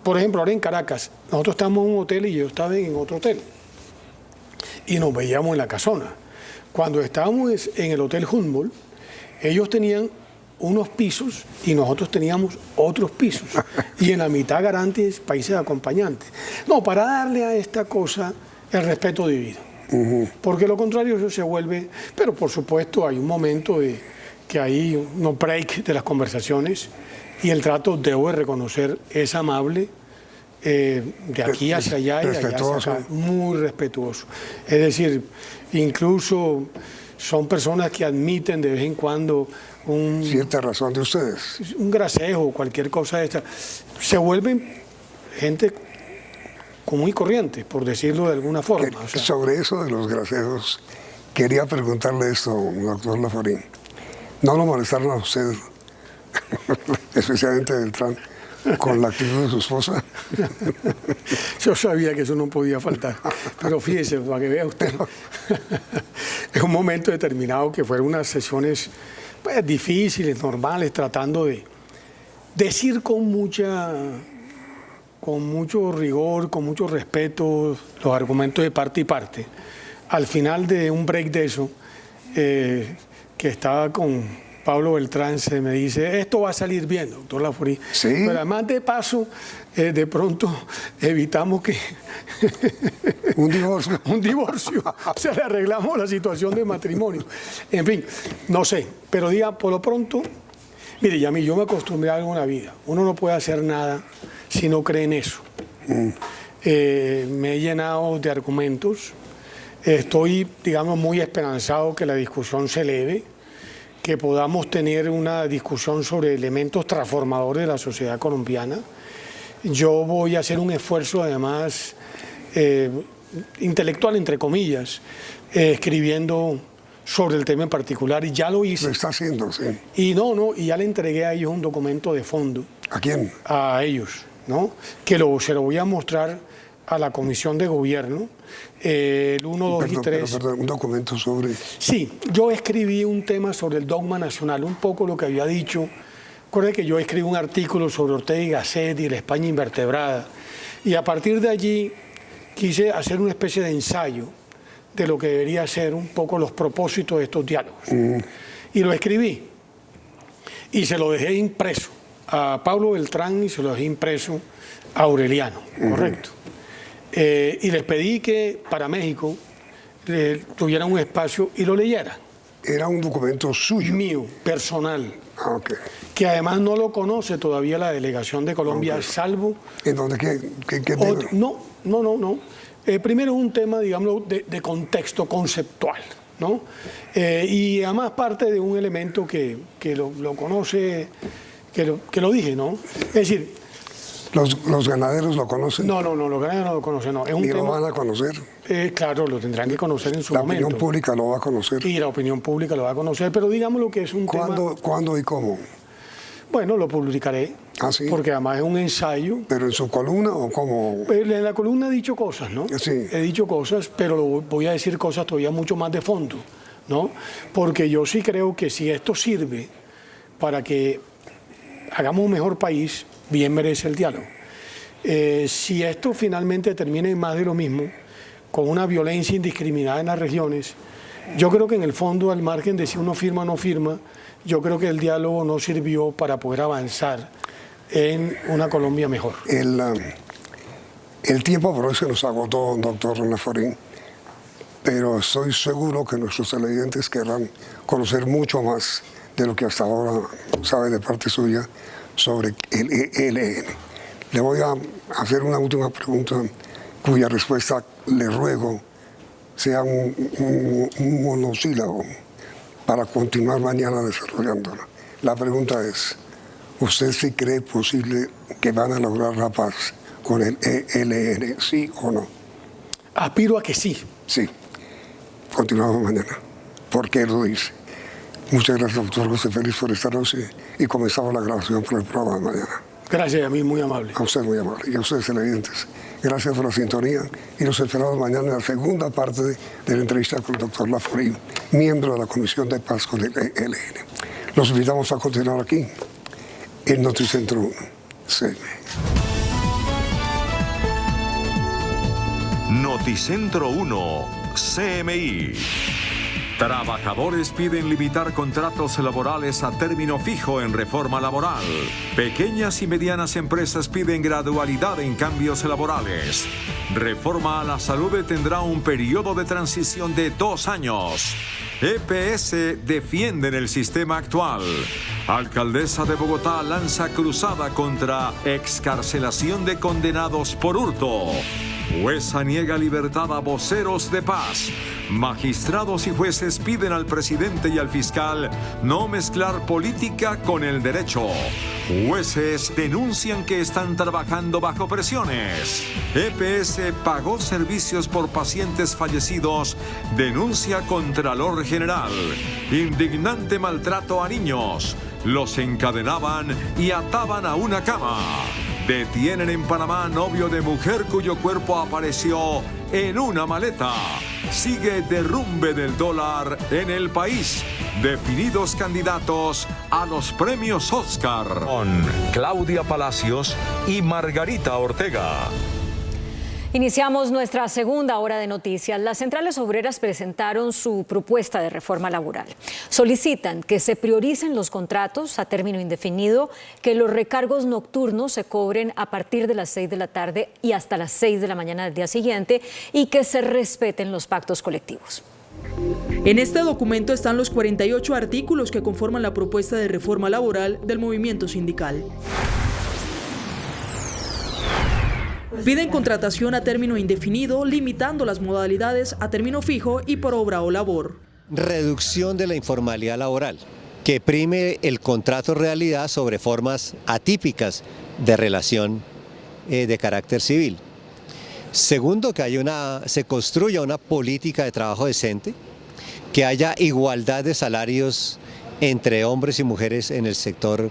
[SPEAKER 10] por ejemplo, ahora en Caracas, nosotros estamos en un hotel y yo estaba en otro hotel. Y nos veíamos en la casona. Cuando estábamos en el Hotel Humboldt, ellos tenían unos pisos y nosotros teníamos otros pisos. Y en la mitad garantes, países acompañantes. No, para darle a esta cosa el respeto debido. Porque lo contrario eso se vuelve... Pero por supuesto hay un momento que hay unos break de las conversaciones y el trato, debo de reconocer, es amable. De aquí hacia allá y de allá hacia acá, muy respetuoso. Es decir, incluso son personas que admiten de vez en cuando
[SPEAKER 9] cierta razón de ustedes.
[SPEAKER 10] Un gracejo, cualquier cosa de esta. Se vuelven gente común y corriente, por decirlo de alguna forma. O sea,
[SPEAKER 9] sobre eso de los gracejos, quería preguntarle esto, doctor Laforín. ¿No lo molestaron a usted, especialmente Beltrán, con la actitud de su esposa?
[SPEAKER 10] Yo sabía que eso no podía faltar, pero fíjese, para que vea usted, es un momento determinado que fueron unas sesiones pues, difíciles, normales, tratando de decir con mucho rigor, con mucho respeto, los argumentos de parte y parte. Al final de un break de eso, que estaba con Pablo Beltrán, se me dice, esto va a salir bien, doctor Laforín.
[SPEAKER 9] ¿Sí?
[SPEAKER 10] Pero además de paso, de pronto evitamos que...
[SPEAKER 9] un divorcio.
[SPEAKER 10] Un divorcio. O sea, le arreglamos la situación de matrimonio. En fin, no sé, pero diga, por lo pronto, mire, y a mí yo me acostumbré a algo en la vida. Uno no puede hacer nada si no cree en eso. Me he llenado de argumentos. Estoy, digamos, muy esperanzado que la discusión se eleve, que podamos tener una discusión sobre elementos transformadores de la sociedad colombiana. Yo voy a hacer un esfuerzo, además, intelectual, entre comillas, escribiendo sobre el tema en particular, y ya lo hice.
[SPEAKER 9] Lo está haciendo, sí.
[SPEAKER 10] Y y ya le entregué a ellos un documento de fondo.
[SPEAKER 9] ¿A quién?
[SPEAKER 10] A ellos, ¿no? Que se lo voy a mostrar a la Comisión de Gobierno, el 1, 2 y 3.
[SPEAKER 9] Perdón, un documento sobre...
[SPEAKER 10] Sí, yo escribí un tema sobre el dogma nacional, un poco lo que había dicho. Recuerde que yo escribí un artículo sobre Ortega y Gasset y la España invertebrada. Y a partir de allí quise hacer una especie de ensayo de lo que debería ser un poco los propósitos de estos diálogos. Y lo escribí. Y se lo dejé impreso a Pablo Beltrán y se lo dejé impreso a Aureliano, correcto. Y les pedí que para México tuvieran un espacio y lo leyeran.
[SPEAKER 9] Era un documento suyo.
[SPEAKER 10] Mío, personal.
[SPEAKER 9] Ah, ok.
[SPEAKER 10] Que además no lo conoce todavía la delegación de Colombia, salvo...
[SPEAKER 9] ¿En dónde? ¿Qué tema?
[SPEAKER 10] No. Primero es un tema, digamos, de contexto conceptual, ¿no? Y además parte de un elemento que lo conoce, que lo dije, ¿no? Es decir...
[SPEAKER 9] ¿Los ganaderos lo conocen?
[SPEAKER 10] No, los ganaderos no lo conocen, no. Es un
[SPEAKER 9] ¿Ni
[SPEAKER 10] tema,
[SPEAKER 9] lo van a conocer?
[SPEAKER 10] Claro, lo tendrán que conocer en su momento.
[SPEAKER 9] La opinión pública lo va a conocer.
[SPEAKER 10] Y la opinión pública lo va a conocer, pero digamos lo que es un tema...
[SPEAKER 9] ¿Cuándo y cómo?
[SPEAKER 10] Bueno, lo publicaré.
[SPEAKER 9] ¿Ah, sí?
[SPEAKER 10] Porque además es un ensayo.
[SPEAKER 9] ¿Pero en su columna o cómo?
[SPEAKER 10] En la columna he dicho cosas, ¿no?
[SPEAKER 9] Sí.
[SPEAKER 10] He dicho cosas, pero voy a decir cosas todavía mucho más de fondo, ¿no? Porque yo sí creo que si esto sirve para que hagamos un mejor país, bien merece el diálogo. Si esto finalmente termina en más de lo mismo, con una violencia indiscriminada en las regiones, yo creo que en el fondo, al margen de si uno firma o no firma, yo creo que el diálogo no sirvió para poder avanzar en una Colombia mejor.
[SPEAKER 9] El tiempo por hoy se nos agotó, doctor Laforín, pero estoy seguro que nuestros televidentes querrán conocer mucho más de lo que hasta ahora sabe de parte suya sobre el ELN. Le voy a hacer una última pregunta cuya respuesta le ruego sea un monosílabo para continuar mañana desarrollándola. La pregunta es, ¿usted sí cree posible que van a lograr la paz con el ELN, sí o no?
[SPEAKER 10] Aspiro a que sí.
[SPEAKER 9] Sí. Continuamos mañana. ¿Por qué lo dice? Muchas gracias, doctor José Félix, por esta noche y comenzamos la grabación por el programa de mañana.
[SPEAKER 10] Gracias, a mí muy amable.
[SPEAKER 9] A usted muy amable y a ustedes televidentes. Gracias por la sintonía y los esperamos mañana en la segunda parte de la entrevista con el doctor Laforí, miembro de la Comisión de Paz con el ELN. Los invitamos a continuar aquí en Noticentro 1. CMI.
[SPEAKER 1] Noticentro 1, CMI. Trabajadores piden limitar contratos laborales a término fijo en reforma laboral. Pequeñas y medianas empresas piden gradualidad en cambios laborales. Reforma a la salud tendrá un periodo de transición de 2 años. EPS defienden el sistema actual. Alcaldesa de Bogotá lanza cruzada contra excarcelación de condenados por hurto. Jueza niega libertad a voceros de paz. Magistrados y jueces piden al presidente y al fiscal no mezclar política con el derecho. Jueces denuncian que están trabajando bajo presiones. EPS pagó servicios por pacientes fallecidos. Denuncia Contralor General. Indignante maltrato a niños. Los encadenaban y ataban a una cama. Detienen en Panamá novio de mujer cuyo cuerpo apareció en una maleta. Sigue derrumbe del dólar en el país. Definidos candidatos a los premios Oscar. Con Claudia Palacios y Margarita Ortega.
[SPEAKER 2] Iniciamos nuestra segunda hora de noticias. Las centrales obreras presentaron su propuesta de reforma laboral. Solicitan que se prioricen los contratos a término indefinido, que los recargos nocturnos se cobren a partir de las 6 de la tarde y hasta las 6 de la mañana del día siguiente y que se respeten los pactos colectivos.
[SPEAKER 11] En este documento están los 48 artículos que conforman la propuesta de reforma laboral del movimiento sindical. Piden contratación a término indefinido, limitando las modalidades a término fijo y por obra o labor.
[SPEAKER 12] Reducción de la informalidad laboral, que prime el contrato realidad sobre formas atípicas de relación de carácter civil. Segundo, que se construya una política de trabajo decente, que haya igualdad de salarios entre hombres y mujeres en el sector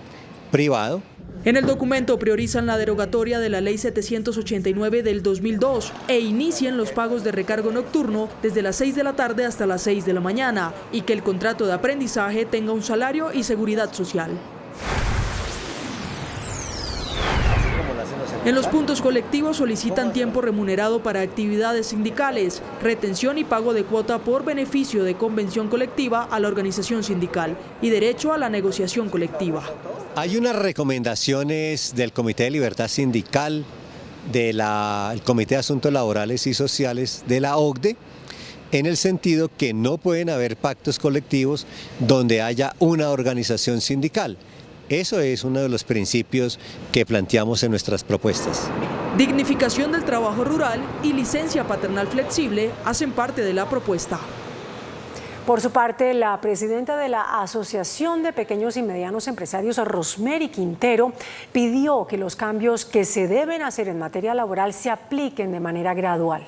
[SPEAKER 12] privado.
[SPEAKER 11] En el documento priorizan la derogatoria de la Ley 789 del 2002 e inician los pagos de recargo nocturno desde las 6 de la tarde hasta las 6 de la mañana y que el contrato de aprendizaje tenga un salario y seguridad social. En los puntos colectivos solicitan tiempo remunerado para actividades sindicales, retención y pago de cuota por beneficio de convención colectiva a la organización sindical y derecho a la negociación colectiva.
[SPEAKER 12] Hay unas recomendaciones del Comité de Libertad Sindical, del Comité de Asuntos Laborales y Sociales de la OCDE, en el sentido que no pueden haber pactos colectivos donde haya una organización sindical. Eso es uno de los principios que planteamos en nuestras propuestas.
[SPEAKER 11] Dignificación del trabajo rural y licencia paternal flexible hacen parte de la propuesta.
[SPEAKER 3] Por su parte, la presidenta de la Asociación de Pequeños y Medianos Empresarios, Rosemary Quintero, pidió que los cambios que se deben hacer en materia laboral se apliquen de manera gradual.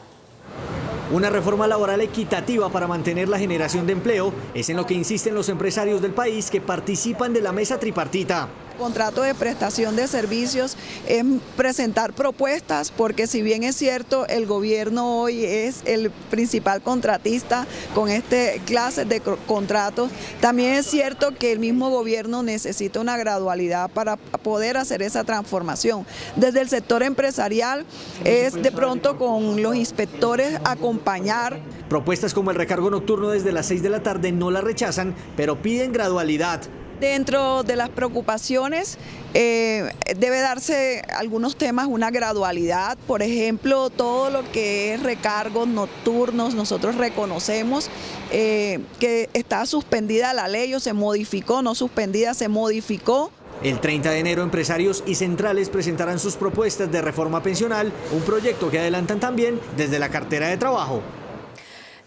[SPEAKER 13] Una reforma laboral equitativa para mantener la generación de empleo es en lo que insisten los empresarios del país que participan de la mesa tripartita.
[SPEAKER 14] Contrato de prestación de servicios es presentar propuestas, porque si bien es cierto el gobierno hoy es el principal contratista con este clase de contratos, también es cierto que el mismo gobierno necesita una gradualidad para poder hacer esa transformación. Desde el sector empresarial es de pronto con los inspectores acompañar.
[SPEAKER 13] Propuestas como el recargo nocturno desde las 6 de la tarde no la rechazan, pero piden gradualidad.
[SPEAKER 14] Dentro de las preocupaciones debe darse algunos temas una gradualidad, por ejemplo, todo lo que es recargos nocturnos, nosotros reconocemos que está suspendida la ley o se modificó, no suspendida, se modificó.
[SPEAKER 13] El 30 de enero, empresarios y centrales presentarán sus propuestas de reforma pensional, un proyecto que adelantan también desde la cartera de trabajo.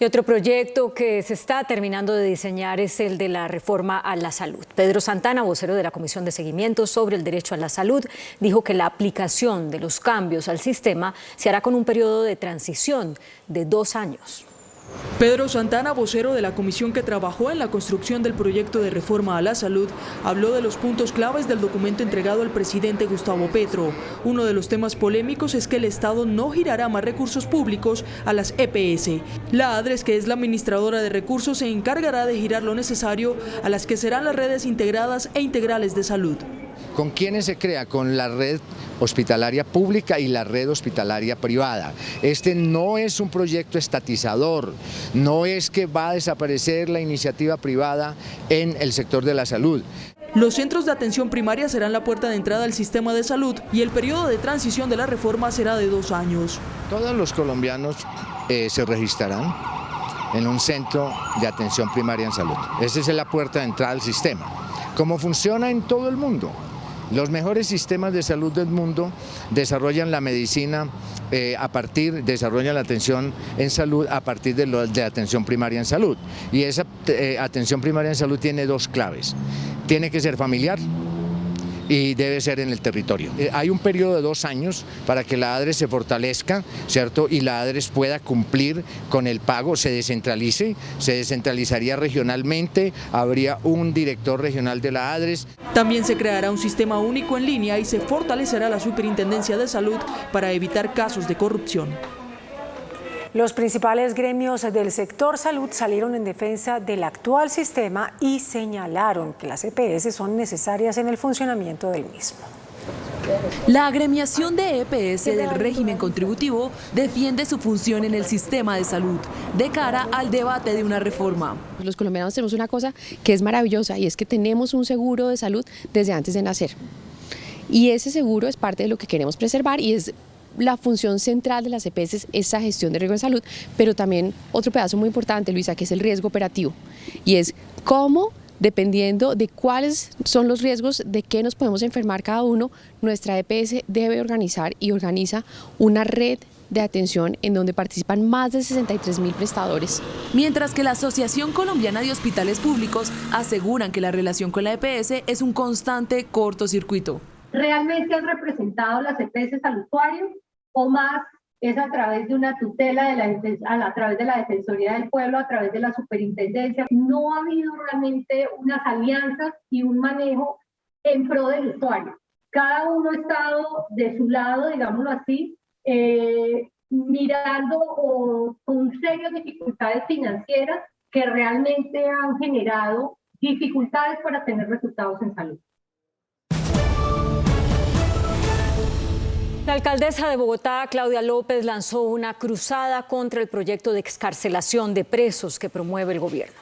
[SPEAKER 2] Y otro proyecto que se está terminando de diseñar es el de la reforma a la salud. Pedro Santana, vocero de la Comisión de Seguimiento sobre el Derecho a la Salud, dijo que la aplicación de los cambios al sistema se hará con un periodo de transición de 2 años.
[SPEAKER 11] Pedro Santana, vocero de la comisión que trabajó en la construcción del proyecto de reforma a la salud, habló de los puntos claves del documento entregado al presidente Gustavo Petro. Uno de los temas polémicos es que el Estado no girará más recursos públicos a las EPS. La ADRES, que es la administradora de recursos, se encargará de girar lo necesario a las que serán las redes integradas e integrales de salud.
[SPEAKER 15] ¿Con quiénes se crea? Con la red hospitalaria pública y la red hospitalaria privada. Este no es un proyecto estatizador, no es que va a desaparecer la iniciativa privada en el sector de la salud.
[SPEAKER 11] Los centros de atención primaria serán la puerta de entrada al sistema de salud y el periodo de transición de la reforma será de 2 años.
[SPEAKER 15] Todos los colombianos se registrarán en un centro de atención primaria en salud. Esa es la puerta de entrada al sistema. Como funciona en todo el mundo. Los mejores sistemas de salud del mundo desarrollan la medicina desarrollan la atención en salud a partir de atención primaria en salud. Y esa atención primaria en salud tiene 2 claves. Tiene que ser familiar y debe ser en el territorio. Hay un periodo de 2 años para que la ADRES se fortalezca, ¿cierto? Y la ADRES pueda cumplir con el pago, se descentralizaría regionalmente, habría un director regional de la ADRES.
[SPEAKER 11] También se creará un sistema único en línea y se fortalecerá la Superintendencia de Salud para evitar casos de corrupción.
[SPEAKER 3] Los principales gremios del sector salud salieron en defensa del actual sistema y señalaron que las EPS son necesarias en el funcionamiento del mismo.
[SPEAKER 16] La agremiación de EPS del régimen contributivo defiende su función en el sistema de salud de cara al debate de una reforma.
[SPEAKER 17] Los colombianos tenemos una cosa que es maravillosa y es que tenemos un seguro de salud desde antes de nacer. Y ese seguro es parte de lo que queremos preservar y es la función central de las EPS, es esa gestión de riesgo de salud, pero también otro pedazo muy importante, Luisa, que es el riesgo operativo. Y es cómo, dependiendo de cuáles son los riesgos, de qué nos podemos enfermar cada uno, nuestra EPS debe organizar y organiza una red de atención en donde participan más de 63.000 prestadores.
[SPEAKER 16] Mientras que la Asociación Colombiana de Hospitales Públicos aseguran que la relación con la EPS es un constante cortocircuito.
[SPEAKER 18] ¿Realmente han representado las EPS al usuario o más es a través de una tutela a través de la Defensoría del Pueblo, a través de la Superintendencia? No ha habido realmente unas alianzas y un manejo en pro del usuario. Cada uno ha estado de su lado, digámoslo así, mirando o con serias dificultades financieras que realmente han generado dificultades para tener resultados en salud.
[SPEAKER 2] La alcaldesa de Bogotá, Claudia López, lanzó una cruzada contra el proyecto de excarcelación de presos que promueve el gobierno.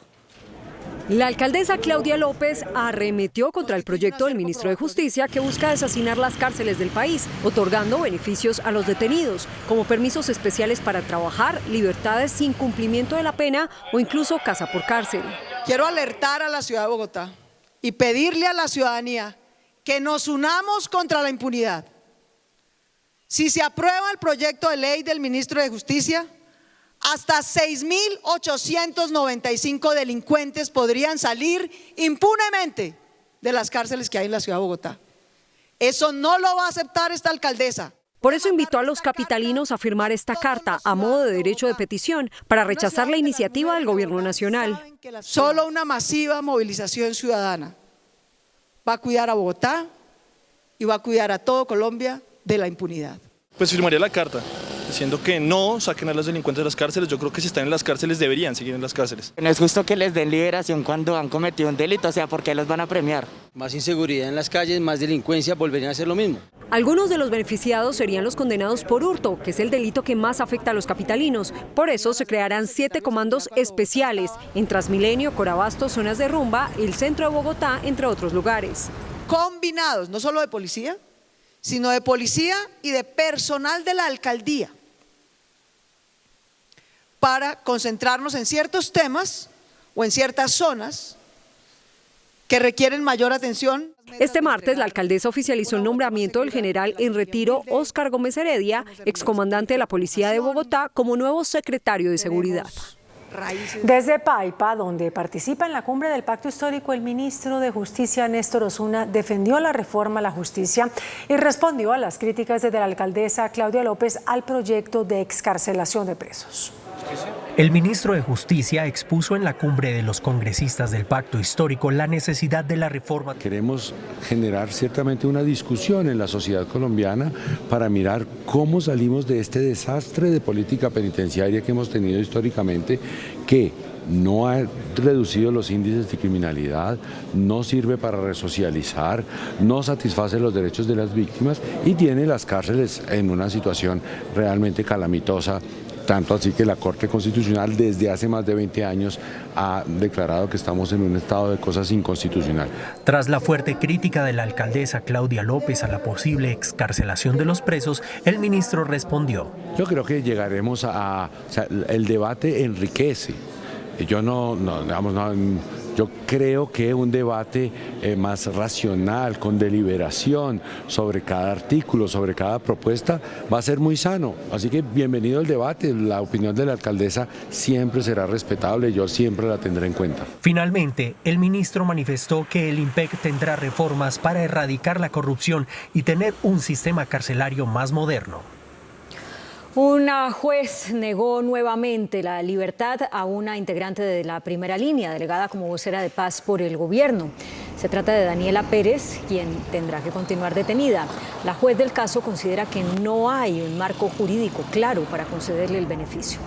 [SPEAKER 19] La alcaldesa Claudia López arremetió contra el proyecto del ministro de Justicia que busca deshacinar las cárceles del país, otorgando beneficios a los detenidos, como permisos especiales para trabajar, libertades sin cumplimiento de la pena o incluso casa por cárcel.
[SPEAKER 20] Quiero alertar a la ciudad de Bogotá y pedirle a la ciudadanía que nos unamos contra la impunidad. Si se aprueba el proyecto de ley del ministro de Justicia, hasta 6.895 delincuentes podrían salir impunemente de las cárceles que hay en la ciudad de Bogotá. Eso no lo va a aceptar esta alcaldesa.
[SPEAKER 19] Por eso invitó a los capitalinos a firmar esta carta a modo de derecho de petición para rechazar la iniciativa del gobierno nacional.
[SPEAKER 20] Solo una masiva movilización ciudadana va a cuidar a Bogotá y va a cuidar a todo Colombia de la impunidad.
[SPEAKER 21] Pues firmaría la carta diciendo que no saquen a los delincuentes de las cárceles. Yo creo que si están en las cárceles deberían seguir en las cárceles.
[SPEAKER 22] No es justo que les den liberación cuando han cometido un delito, o sea, ¿por qué los van a premiar?
[SPEAKER 23] Más inseguridad en las calles, más delincuencia, volverían a hacer lo mismo.
[SPEAKER 19] Algunos de los beneficiados serían los condenados por hurto, que es el delito que más afecta a los capitalinos. Por eso se crearán 7 comandos especiales en Transmilenio, Corabastos, zonas de rumba, el centro de Bogotá, entre otros lugares.
[SPEAKER 20] Combinados, no solo de policía, sino de policía y de personal de la alcaldía, para concentrarnos en ciertos temas o en ciertas zonas que requieren mayor atención.
[SPEAKER 19] Este martes, la alcaldesa oficializó el nombramiento del general en retiro Óscar Gómez Heredia, excomandante de la Policía de Bogotá, como nuevo secretario de Seguridad.
[SPEAKER 3] Desde Paipa, donde participa en la cumbre del Pacto Histórico, el ministro de Justicia, Néstor Osuna, defendió la reforma a la justicia y respondió a las críticas de la alcaldesa Claudia López al proyecto de excarcelación de presos.
[SPEAKER 4] El ministro de Justicia expuso en la cumbre de los congresistas del Pacto Histórico la necesidad de la reforma.
[SPEAKER 6] Queremos generar ciertamente una discusión en la sociedad colombiana para mirar cómo salimos de este desastre de política penitenciaria que hemos tenido históricamente, que no ha reducido los índices de criminalidad, no sirve para resocializar, no satisface los derechos de las víctimas y tiene las cárceles en una situación realmente calamitosa. Tanto así que la Corte Constitucional desde hace más de 20 años ha declarado que estamos en un estado de cosas inconstitucional.
[SPEAKER 4] Tras la fuerte crítica de la alcaldesa Claudia López a la posible excarcelación de los presos, el ministro respondió.
[SPEAKER 6] Yo creo que llegaremos o sea, el debate enriquece. Yo creo que un debate más racional, con deliberación sobre cada artículo, sobre cada propuesta, va a ser muy sano. Así que bienvenido al debate. La opinión de la alcaldesa siempre será respetable, yo siempre la tendré en cuenta.
[SPEAKER 4] Finalmente, el ministro manifestó que el IMPEC tendrá reformas para erradicar la corrupción y tener un sistema carcelario más moderno.
[SPEAKER 2] Una juez negó nuevamente la libertad a una integrante de la primera línea, delegada como vocera de paz por el gobierno. Se trata de Daniela Pérez, quien tendrá que continuar detenida. La juez del caso considera que no hay un marco jurídico claro para concederle el beneficio.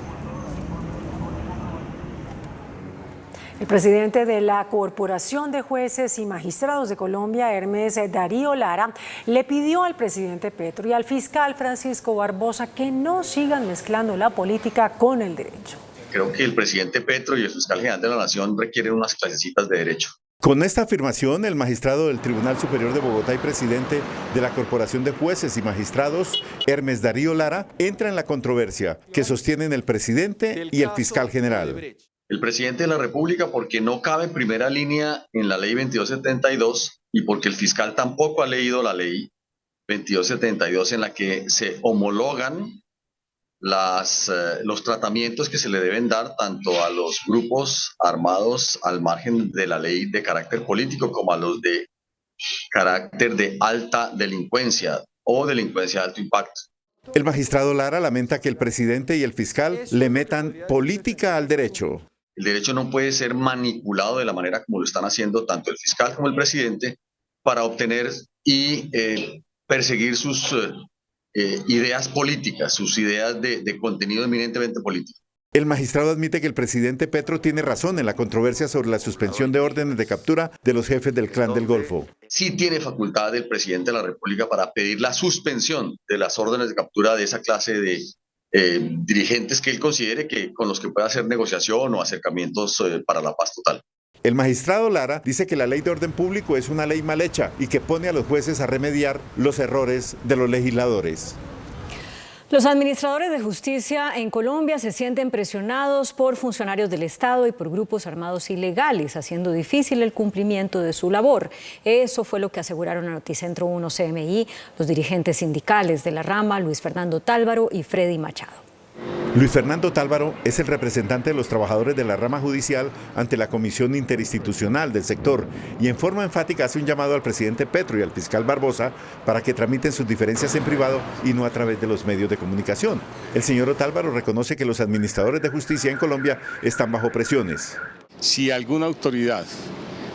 [SPEAKER 3] El presidente de la Corporación de Jueces y Magistrados de Colombia, Hermes Darío Lara, le pidió al presidente Petro y al fiscal Francisco Barbosa que no sigan mezclando la política con el derecho.
[SPEAKER 7] Creo que el presidente Petro y el fiscal general de la Nación requieren unas clasecitas de derecho.
[SPEAKER 24] Con esta afirmación, el magistrado del Tribunal Superior de Bogotá y presidente de la Corporación de Jueces y Magistrados, Hermes Darío Lara, entra en la controversia que sostienen el presidente y el fiscal general.
[SPEAKER 7] El presidente de la República porque no cabe en primera línea en la ley 2272 y porque el fiscal tampoco ha leído la ley 2272 en la que se homologan los tratamientos que se le deben dar tanto a los grupos armados al margen de la ley de carácter político como a los de carácter de alta delincuencia o delincuencia de alto impacto.
[SPEAKER 24] El magistrado Lara lamenta que el presidente y el fiscal le metan política al derecho.
[SPEAKER 7] El derecho no puede ser manipulado de la manera como lo están haciendo tanto el fiscal como el presidente para obtener y perseguir sus ideas políticas, sus ideas de contenido eminentemente político.
[SPEAKER 24] El magistrado admite que el presidente Petro tiene razón en la controversia sobre la suspensión de órdenes de captura de los jefes del Clan del Golfo.
[SPEAKER 7] Sí tiene facultad el presidente de la República para pedir la suspensión de las órdenes de captura de esa clase de dirigentes que él considere que con los que pueda hacer negociación o acercamientos para la paz total.
[SPEAKER 24] El magistrado Lara dice que la ley de orden público es una ley mal hecha y que pone a los jueces a remediar los errores de los legisladores.
[SPEAKER 2] Los administradores de justicia en Colombia se sienten presionados por funcionarios del Estado y por grupos armados ilegales, haciendo difícil el cumplimiento de su labor. Eso fue lo que aseguraron a Noticentro 1 CMI los dirigentes sindicales de la rama, Luis Fernando Tálvaro y Freddy Machado.
[SPEAKER 24] Luis Fernando Tálvaro es el representante de los trabajadores de la rama judicial ante la Comisión Interinstitucional del sector y en forma enfática hace un llamado al presidente Petro y al fiscal Barbosa para que tramiten sus diferencias en privado y no a través de los medios de comunicación. El señor Tálvaro reconoce que los administradores de justicia en Colombia están bajo presiones.
[SPEAKER 25] Si alguna autoridad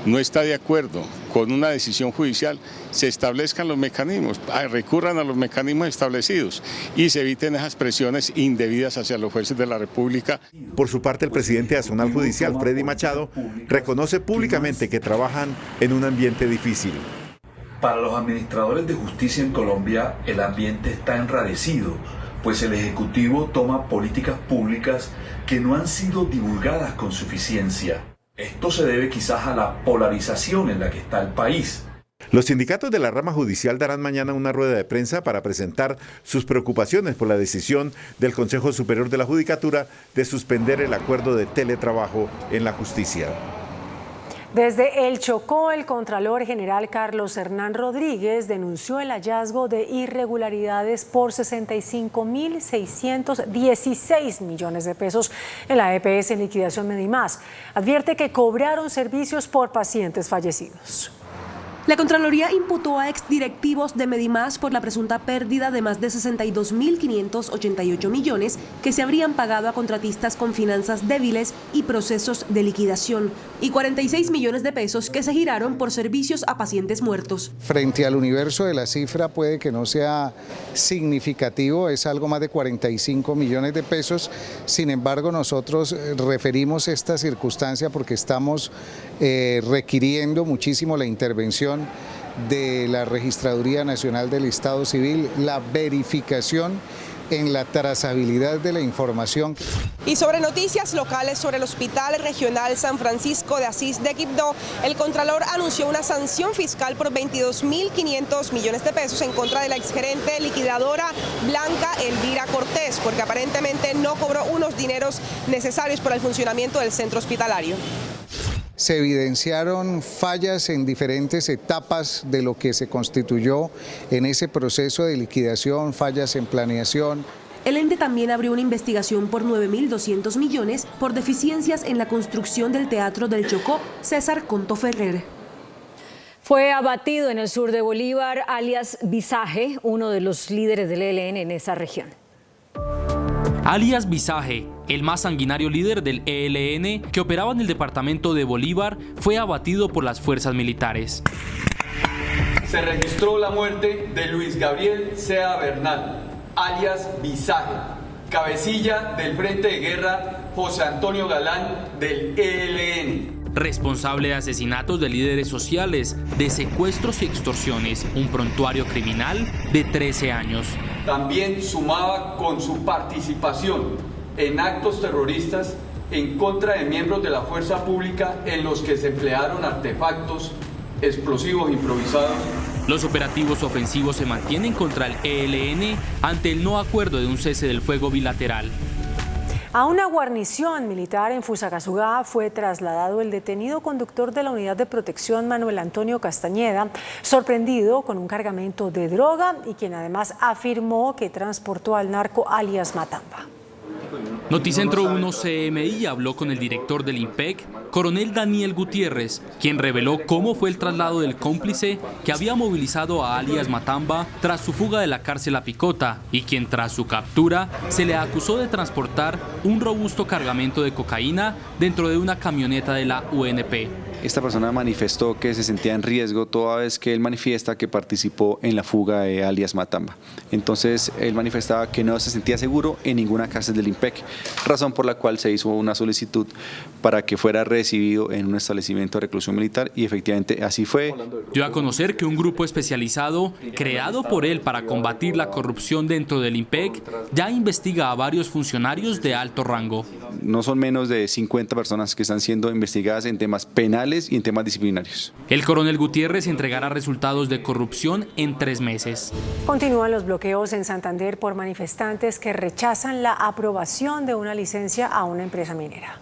[SPEAKER 25] no está de acuerdo con una decisión judicial, se establezcan los mecanismos, recurran a los mecanismos establecidos y se eviten esas presiones indebidas hacia los jueces de la República.
[SPEAKER 24] Por su parte, el presidente Nacional Judicial, Freddy Machado, reconoce públicamente que trabajan en un ambiente difícil.
[SPEAKER 26] Para los administradores de justicia en Colombia, el ambiente está enrarecido, pues el Ejecutivo toma políticas públicas que no han sido divulgadas con suficiencia. Esto se debe quizás a la polarización en la que está el país.
[SPEAKER 24] Los sindicatos de la rama judicial darán mañana una rueda de prensa para presentar sus preocupaciones por la decisión del Consejo Superior de la Judicatura de suspender el acuerdo de teletrabajo en la justicia.
[SPEAKER 3] Desde el Chocó, el Contralor General Carlos Hernán Rodríguez denunció el hallazgo de irregularidades por 65.616 millones de pesos en la EPS en liquidación Medimás. Advierte que cobraron servicios por pacientes fallecidos.
[SPEAKER 1] La Contraloría imputó a exdirectivos de Medimás por la presunta pérdida de más de 62.588 millones que se habrían pagado a contratistas con finanzas débiles y procesos de liquidación, y 46 millones de pesos que se giraron por servicios a pacientes muertos.
[SPEAKER 5] Frente al universo de la cifra puede que no sea significativo, es algo más de 45 millones de pesos. Sin embargo, nosotros referimos esta circunstancia porque estamos requiriendo muchísimo la intervención de la Registraduría Nacional del Estado Civil, la verificación en la trazabilidad de la información.
[SPEAKER 1] Y sobre noticias locales sobre el Hospital Regional San Francisco de Asís de Quibdó, el Contralor anunció una sanción fiscal por 22.500 millones de pesos en contra de la exgerente liquidadora Blanca Elvira Cortés, porque aparentemente no cobró unos dineros necesarios para el funcionamiento del centro hospitalario.
[SPEAKER 5] Se evidenciaron fallas en diferentes etapas de lo que se constituyó en ese proceso de liquidación, fallas en planeación.
[SPEAKER 1] El ente también abrió una investigación por 9.200 millones por deficiencias en la construcción del Teatro del Chocó. César Conto Ferrer.
[SPEAKER 2] Fue abatido en el sur de Bolívar, alias Visaje, uno de los líderes del ELN en esa región.
[SPEAKER 8] Alias Visaje, el más sanguinario líder del ELN que operaba en el departamento de Bolívar, fue abatido por las fuerzas militares.
[SPEAKER 9] Se registró la muerte de Luis Gabriel Sea Bernal, alias Visaje, cabecilla del Frente de Guerra José Antonio Galán del ELN.
[SPEAKER 8] Responsable de asesinatos de líderes sociales, de secuestros y extorsiones, un prontuario criminal de 13 años.
[SPEAKER 9] También sumaba con su participación en actos terroristas en contra de miembros de la fuerza pública en los que se emplearon artefactos explosivos improvisados.
[SPEAKER 8] Los operativos ofensivos se mantienen contra el ELN ante el no acuerdo de un cese del fuego bilateral.
[SPEAKER 3] A una guarnición militar en Fusagasugá fue trasladado el detenido conductor de la Unidad de Protección Manuel Antonio Castañeda, sorprendido con un cargamento de droga y quien además afirmó que transportó al narco alias Matamba.
[SPEAKER 8] Noticentro 1 CMI habló con el director del IMPEC, coronel Daniel Gutiérrez, quien reveló cómo fue el traslado del cómplice que había movilizado a alias Matamba tras su fuga de la cárcel a Picota y quien tras su captura se le acusó de transportar un robusto cargamento de cocaína dentro de una camioneta de la UNP.
[SPEAKER 10] Esta persona manifestó que se sentía en riesgo toda vez que él manifiesta que participó en la fuga de alias Matamba. Entonces él manifestaba que no se sentía seguro en ninguna cárcel del IMPEC, razón por la cual se hizo una solicitud para que fuera recibido en un establecimiento de reclusión militar y efectivamente así fue.
[SPEAKER 8] Dio a conocer que un grupo especializado creado por él para combatir la corrupción dentro del IMPEC ya investiga a varios funcionarios de alto rango.
[SPEAKER 10] No son menos de 50 personas que están siendo investigadas en temas penales y en temas disciplinarios.
[SPEAKER 8] El coronel Gutiérrez entregará resultados de corrupción en 3 meses.
[SPEAKER 3] Continúan los bloqueos en Santander por manifestantes que rechazan la aprobación de una licencia a una empresa minera.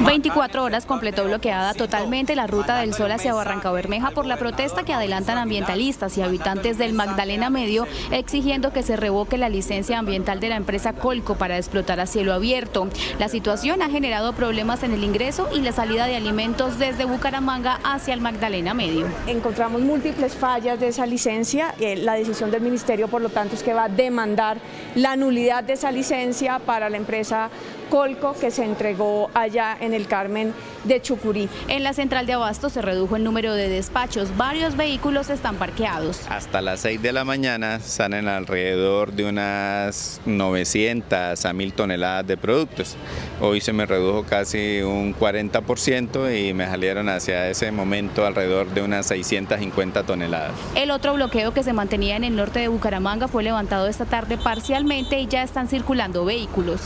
[SPEAKER 12] 24 horas completó bloqueada totalmente la ruta del Sol hacia Barrancabermeja por la protesta que adelantan ambientalistas y habitantes del Magdalena Medio exigiendo que se revoque la licencia ambiental de la empresa Colco para explotar a cielo abierto. La situación ha generado problemas en el ingreso y la salida de alimentos desde Bucaramanga hacia el Magdalena Medio.
[SPEAKER 27] Encontramos múltiples fallas de esa licencia. La decisión del ministerio, por lo tanto, es que va a demandar la nulidad de esa licencia para la empresa Colco que se entregó allá en el Carmen de Chucurí.
[SPEAKER 12] En la central de abasto se redujo el número de despachos, varios vehículos están parqueados.
[SPEAKER 28] Hasta las 6 de la mañana salen alrededor de unas 900 a 1000 toneladas de productos. Hoy se me redujo casi un 40% y me salieron hacia ese momento alrededor de unas 650 toneladas.
[SPEAKER 12] El otro bloqueo que se mantenía en el norte de Bucaramanga fue levantado esta tarde parcialmente y ya están circulando vehículos.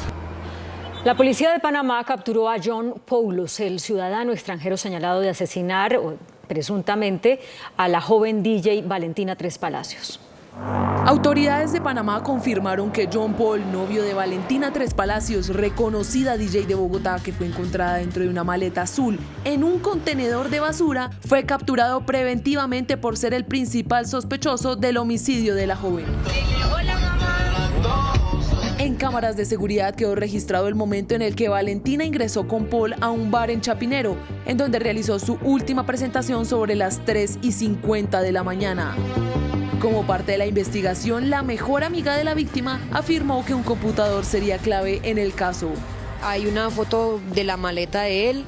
[SPEAKER 2] La policía de Panamá capturó a John Poulos, el ciudadano extranjero señalado de asesinar presuntamente a la joven DJ Valentina Tres Palacios.
[SPEAKER 11] Autoridades de Panamá confirmaron que John Paul, novio de Valentina Tres Palacios, reconocida DJ de Bogotá, que fue encontrada dentro de una maleta azul en un contenedor de basura, fue capturado preventivamente por ser el principal sospechoso del homicidio de la joven. En cámaras de seguridad quedó registrado el momento en el que Valentina ingresó con Paul a un bar en Chapinero, en donde realizó su última presentación sobre las 3:50 de la mañana. Como parte de la investigación, la mejor amiga de la víctima afirmó que un computador sería clave en el caso.
[SPEAKER 13] Hay una foto de la maleta de él,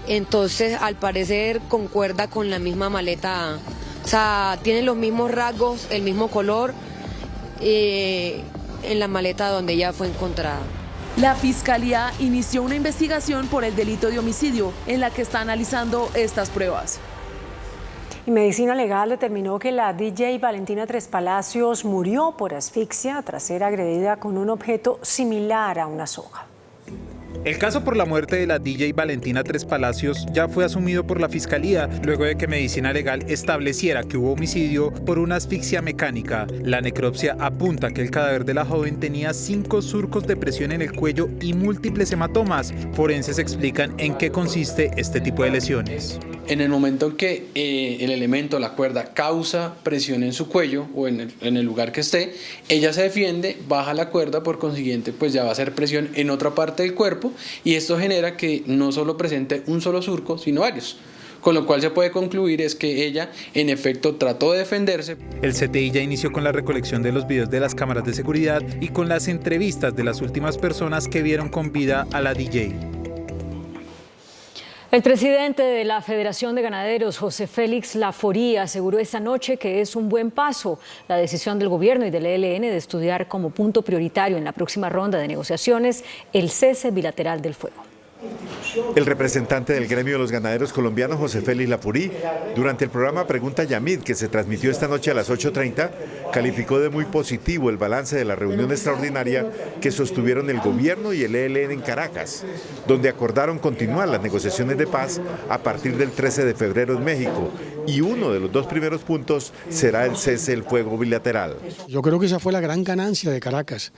[SPEAKER 13] entonces al parecer concuerda con la misma maleta, o sea, tiene los mismos rasgos, el mismo color en la maleta donde ella fue encontrada.
[SPEAKER 11] La Fiscalía inició una investigación por el delito de homicidio en la que está analizando estas pruebas.
[SPEAKER 3] Y Medicina Legal determinó que la DJ Valentina Tres Palacios murió por asfixia tras ser agredida con un objeto similar a una soga.
[SPEAKER 14] El caso por la muerte de la DJ Valentina Tres Palacios ya fue asumido por la Fiscalía luego de que Medicina Legal estableciera que hubo homicidio por una asfixia mecánica. La necropsia apunta que el cadáver de la joven tenía 5 surcos de presión en el cuello y múltiples hematomas. Forenses explican en qué consiste este tipo de lesiones.
[SPEAKER 15] En el momento en que el elemento, la cuerda, causa presión en su cuello o en el lugar que esté, ella se defiende, baja la cuerda, por consiguiente pues ya va a hacer presión en otra parte del cuerpo y esto genera que no solo presente un solo surco, sino varios. Con lo cual se puede concluir es que ella en efecto trató de defenderse.
[SPEAKER 14] El CTI ya inició con la recolección de los videos de las cámaras de seguridad y con las entrevistas de las últimas personas que vieron con vida a la DJ.
[SPEAKER 2] El presidente de la Federación de Ganaderos, José Félix Laforí, aseguró esta noche que es un buen paso la decisión del gobierno y del ELN de estudiar como punto prioritario en la próxima ronda de negociaciones el cese bilateral del fuego.
[SPEAKER 24] El representante del gremio de los ganaderos colombianos, José Félix Laforí, durante el programa Pregunta Yamid, que se transmitió esta noche a las 8:30, calificó de muy positivo el balance de la reunión extraordinaria que sostuvieron el gobierno y el ELN en Caracas, donde acordaron continuar las negociaciones de paz a partir del 13 de febrero en México, y uno de los 2 primeros puntos será el cese del fuego bilateral.
[SPEAKER 16] Yo creo que esa fue la gran ganancia de Caracas,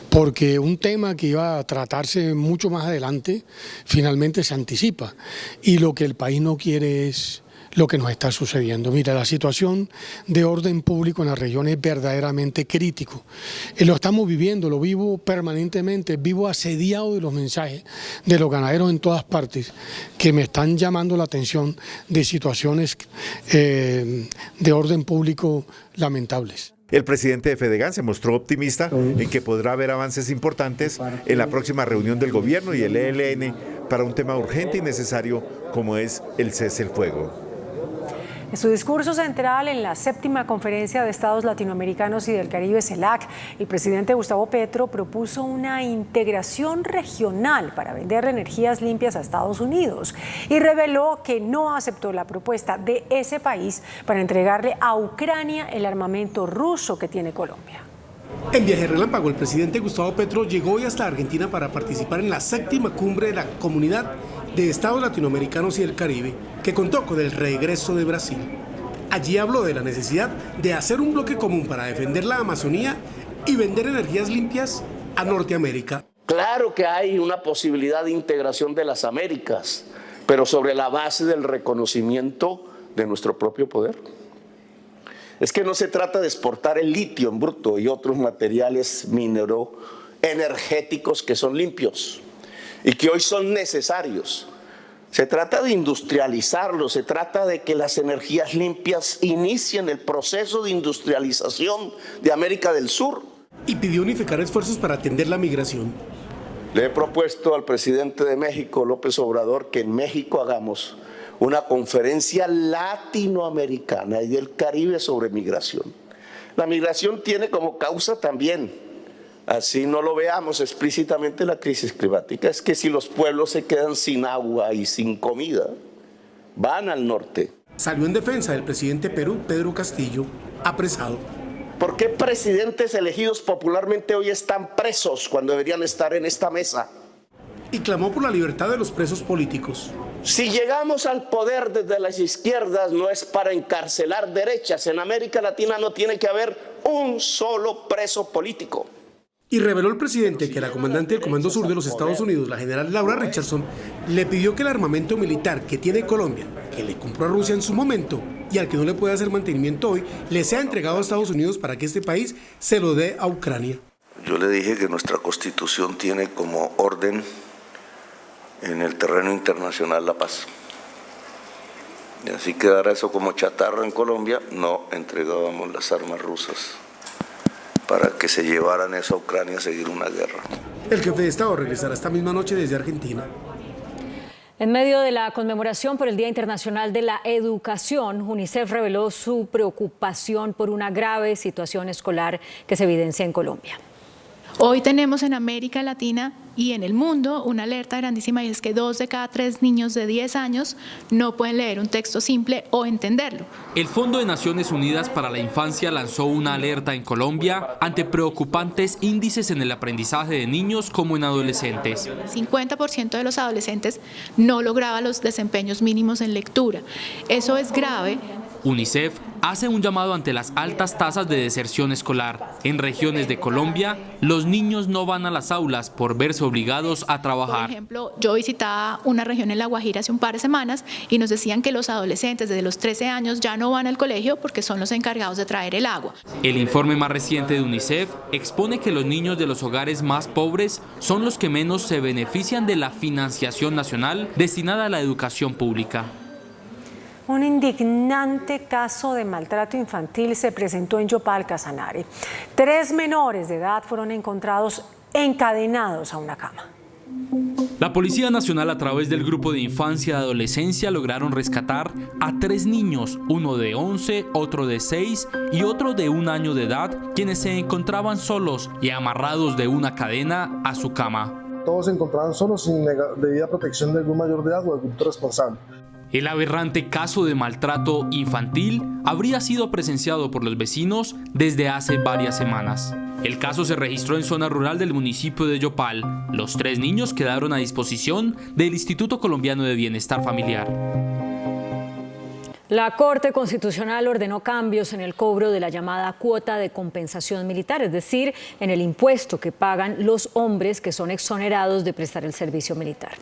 [SPEAKER 16] porque un tema que iba a tratarse mucho más adelante, finalmente se anticipa, y lo que el país no quiere es lo que nos está sucediendo. Mira, la situación de orden público en la región es verdaderamente crítico. Lo estamos viviendo, lo vivo permanentemente, vivo asediado de los mensajes de los ganaderos en todas partes que me están llamando la atención de situaciones de orden público lamentables.
[SPEAKER 24] El presidente de Fedegan se mostró optimista en que podrá haber avances importantes en la próxima reunión del gobierno y el ELN para un tema urgente y necesario como es el cese del fuego.
[SPEAKER 3] En su discurso central en la 7ª Conferencia de Estados Latinoamericanos y del Caribe, CELAC, el presidente Gustavo Petro propuso una integración regional para vender energías limpias a Estados Unidos y reveló que no aceptó la propuesta de ese país para entregarle a Ucrania el armamento ruso que tiene Colombia.
[SPEAKER 17] En viaje relámpago, el presidente Gustavo Petro llegó hoy hasta Argentina para participar en la 7ª cumbre de la Comunidad de Estados Latinoamericanos y del Caribe, que contó con el regreso de Brasil. Allí habló de la necesidad de hacer un bloque común para defender la Amazonía y vender energías limpias a Norteamérica.
[SPEAKER 18] Claro que hay una posibilidad de integración de las Américas, pero sobre la base del reconocimiento de nuestro propio poder. Es que no se trata de exportar el litio en bruto y otros materiales minero-energéticos que son limpios y que hoy son necesarios. Se trata de industrializarlos, se trata de que las energías limpias inicien el proceso de industrialización de América del Sur.
[SPEAKER 17] Y pidió unificar esfuerzos para atender la migración.
[SPEAKER 18] Le he propuesto al presidente de México, López Obrador, que en México hagamos una conferencia latinoamericana y del Caribe sobre migración. La migración tiene como causa también, así no lo veamos explícitamente, la crisis climática. Es que si los pueblos se quedan sin agua y sin comida, van al norte.
[SPEAKER 17] Salió en defensa del presidente de Perú, Pedro Castillo, apresado.
[SPEAKER 18] ¿Por qué presidentes elegidos popularmente hoy están presos cuando deberían estar en esta mesa?
[SPEAKER 17] Y clamó por la libertad de los presos políticos.
[SPEAKER 18] Si llegamos al poder desde las izquierdas no es para encarcelar derechas. En América Latina no tiene que haber un solo preso político.
[SPEAKER 17] Y reveló el presidente que la comandante del Comando Sur de los Estados Unidos, la general Laura Richardson, le pidió que el armamento militar que tiene Colombia, que le compró a Rusia en su momento y al que no le puede hacer mantenimiento hoy, le sea entregado a Estados Unidos para que este país se lo dé a Ucrania.
[SPEAKER 18] Yo le dije que nuestra Constitución tiene como orden en el terreno internacional la paz. Y así quedará eso como chatarra en Colombia, no entregábamos las armas rusas para que se llevaran eso a Ucrania a seguir una guerra.
[SPEAKER 17] El jefe de Estado regresará esta misma noche desde Argentina.
[SPEAKER 2] En medio de la conmemoración por el Día Internacional de la Educación, UNICEF reveló su preocupación por una grave situación escolar que se evidencia en Colombia.
[SPEAKER 4] Hoy tenemos en América Latina y en el mundo una alerta grandísima, y es que 2 de cada 3 niños de 10 años no pueden leer un texto simple o entenderlo.
[SPEAKER 8] El Fondo de Naciones Unidas para la Infancia lanzó una alerta en Colombia ante preocupantes índices en el aprendizaje de niños como en adolescentes.
[SPEAKER 4] 50% de los adolescentes no lograban los desempeños mínimos en lectura. Eso es grave.
[SPEAKER 8] UNICEF hace un llamado ante las altas tasas de deserción escolar. En regiones de Colombia, los niños no van a las aulas por verse obligados a trabajar.
[SPEAKER 4] Por ejemplo, yo visitaba una región en La Guajira hace un par de semanas y nos decían que los adolescentes desde los 13 años ya no van al colegio porque son los encargados de traer el agua.
[SPEAKER 8] El informe más reciente de UNICEF expone que los niños de los hogares más pobres son los que menos se benefician de la financiación nacional destinada a la educación pública.
[SPEAKER 3] Un indignante caso de maltrato infantil se presentó en Yopal, Casanare. 3 menores de edad fueron encontrados encadenados a una cama.
[SPEAKER 8] La Policía Nacional, a través del Grupo de Infancia y Adolescencia, lograron rescatar a 3 niños, uno de 11, otro de 6 y otro de 1 año de edad, quienes se encontraban solos y amarrados de una cadena a su cama.
[SPEAKER 6] Todos se encontraban solos sin debida protección de algún mayor de edad o adulto responsable.
[SPEAKER 8] El aberrante caso de maltrato infantil habría sido presenciado por los vecinos desde hace varias semanas. El caso se registró en zona rural del municipio de Yopal. Los 3 niños quedaron a disposición del Instituto Colombiano de Bienestar Familiar.
[SPEAKER 2] La Corte Constitucional ordenó cambios en el cobro de la llamada cuota de compensación militar, es decir, en el impuesto que pagan los hombres que son exonerados de prestar el servicio militar.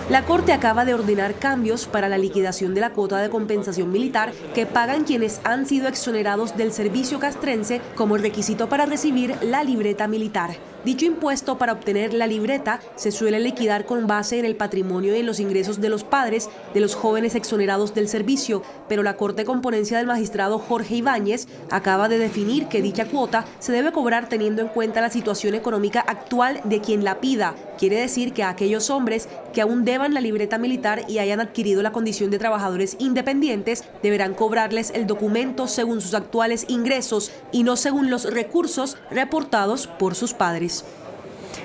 [SPEAKER 7] La Corte acaba de ordenar cambios para la liquidación de la cuota de compensación militar que pagan quienes han sido exonerados del servicio castrense como requisito para recibir la libreta militar. Dicho impuesto para obtener la libreta se suele liquidar con base en el patrimonio y en los ingresos de los padres de los jóvenes exonerados del servicio, pero la Corte, con ponencia del magistrado Jorge Ibáñez, acaba de definir que dicha cuota se debe cobrar teniendo en cuenta la situación económica actual de quien la pida. Quiere decir que a aquellos hombres que aún deban la libreta militar y hayan adquirido la condición de trabajadores independientes deberán cobrarles el documento según sus actuales ingresos y no según los recursos reportados por sus padres.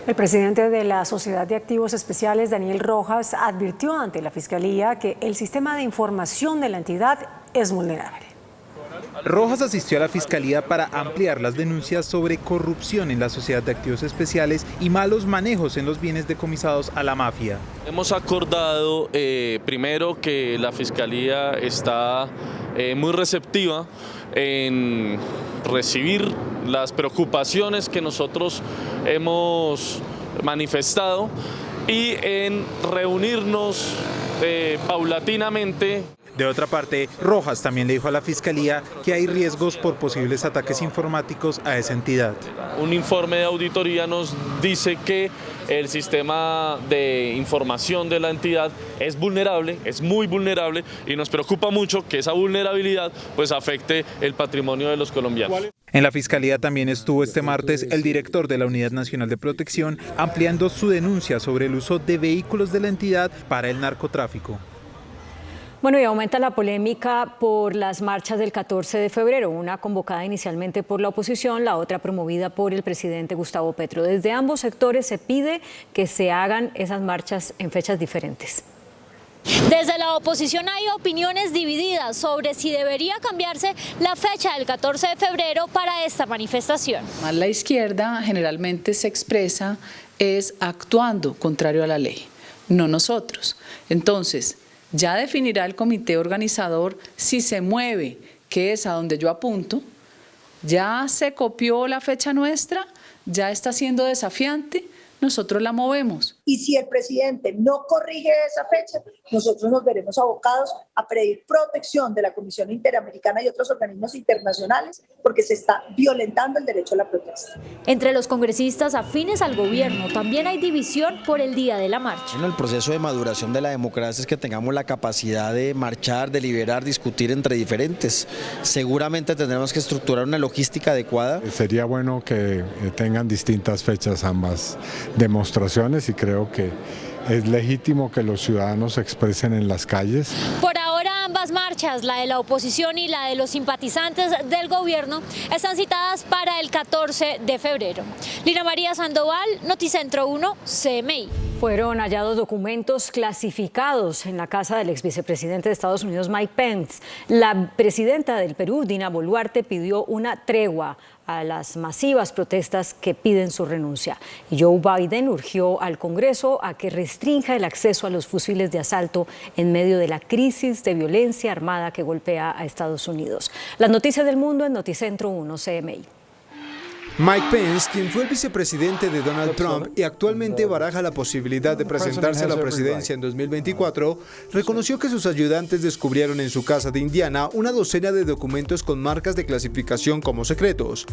[SPEAKER 3] El presidente de la Sociedad de Activos Especiales, Daniel Rojas, advirtió ante la Fiscalía que el sistema de información de la entidad es vulnerable.
[SPEAKER 14] Rojas asistió a la Fiscalía para ampliar las denuncias sobre corrupción en la Sociedad de Activos Especiales y malos manejos en los bienes decomisados a la mafia.
[SPEAKER 19] Hemos acordado primero que la Fiscalía está muy receptiva en recibir las preocupaciones que nosotros hemos manifestado y en reunirnos paulatinamente.
[SPEAKER 14] De otra parte, Rojas también le dijo a la Fiscalía que hay riesgos por posibles ataques informáticos a esa entidad.
[SPEAKER 19] Un informe de auditoría nos dice que el sistema de información de la entidad es vulnerable, es muy vulnerable, y nos preocupa mucho que esa vulnerabilidad pues afecte el patrimonio de los colombianos.
[SPEAKER 14] En la Fiscalía también estuvo este martes el director de la Unidad Nacional de Protección ampliando su denuncia sobre el uso de vehículos de la entidad para el narcotráfico.
[SPEAKER 2] Bueno, y aumenta la polémica por las marchas del 14 de febrero, una convocada inicialmente por la oposición, la otra promovida por el presidente Gustavo Petro. Desde ambos sectores se pide que se hagan esas marchas en fechas diferentes.
[SPEAKER 20] Desde la oposición hay opiniones divididas sobre si debería cambiarse la fecha del 14 de febrero para esta manifestación.
[SPEAKER 11] La izquierda generalmente se expresa es actuando contrario a la ley, no nosotros. Entonces, ya definirá el comité organizador si se mueve, que es a donde yo apunto,
[SPEAKER 1] ya se copió la fecha nuestra, ya está siendo desafiante, nosotros la movemos.
[SPEAKER 5] Y si el presidente no corrige esa fecha, nosotros nos veremos abocados a pedir protección de la Comisión Interamericana y otros organismos internacionales porque se está violentando el derecho a la protesta.
[SPEAKER 20] Entre los congresistas afines al gobierno también hay división por el día de la marcha.
[SPEAKER 9] El proceso de maduración de la democracia es que tengamos la capacidad de marchar, deliberar, discutir entre diferentes. Seguramente tendremos que estructurar una logística adecuada.
[SPEAKER 21] Sería bueno que tengan distintas fechas ambas demostraciones y creo que es legítimo que los ciudadanos se expresen en las calles.
[SPEAKER 20] Por ahora ambas marchas, la de la oposición y la de los simpatizantes del gobierno, están citadas para el 14 de febrero. Lina María Sandoval, Noticentro 1, CMI.
[SPEAKER 2] Fueron hallados documentos clasificados en la casa del exvicepresidente de Estados Unidos, Mike Pence. La presidenta del Perú, Dina Boluarte, pidió una tregua a las masivas protestas que piden su renuncia. Y Joe Biden urgió al Congreso a que restrinja el acceso a los fusiles de asalto en medio de la crisis de violencia armada que golpea a Estados Unidos. Las noticias del mundo en Noticentro 1 CMI.
[SPEAKER 22] Mike Pence, quien fue el vicepresidente de Donald Trump y actualmente baraja la posibilidad de presentarse a la presidencia en 2024, reconoció que sus ayudantes descubrieron en su casa de Indiana una docena de documentos con marcas de clasificación como secretos.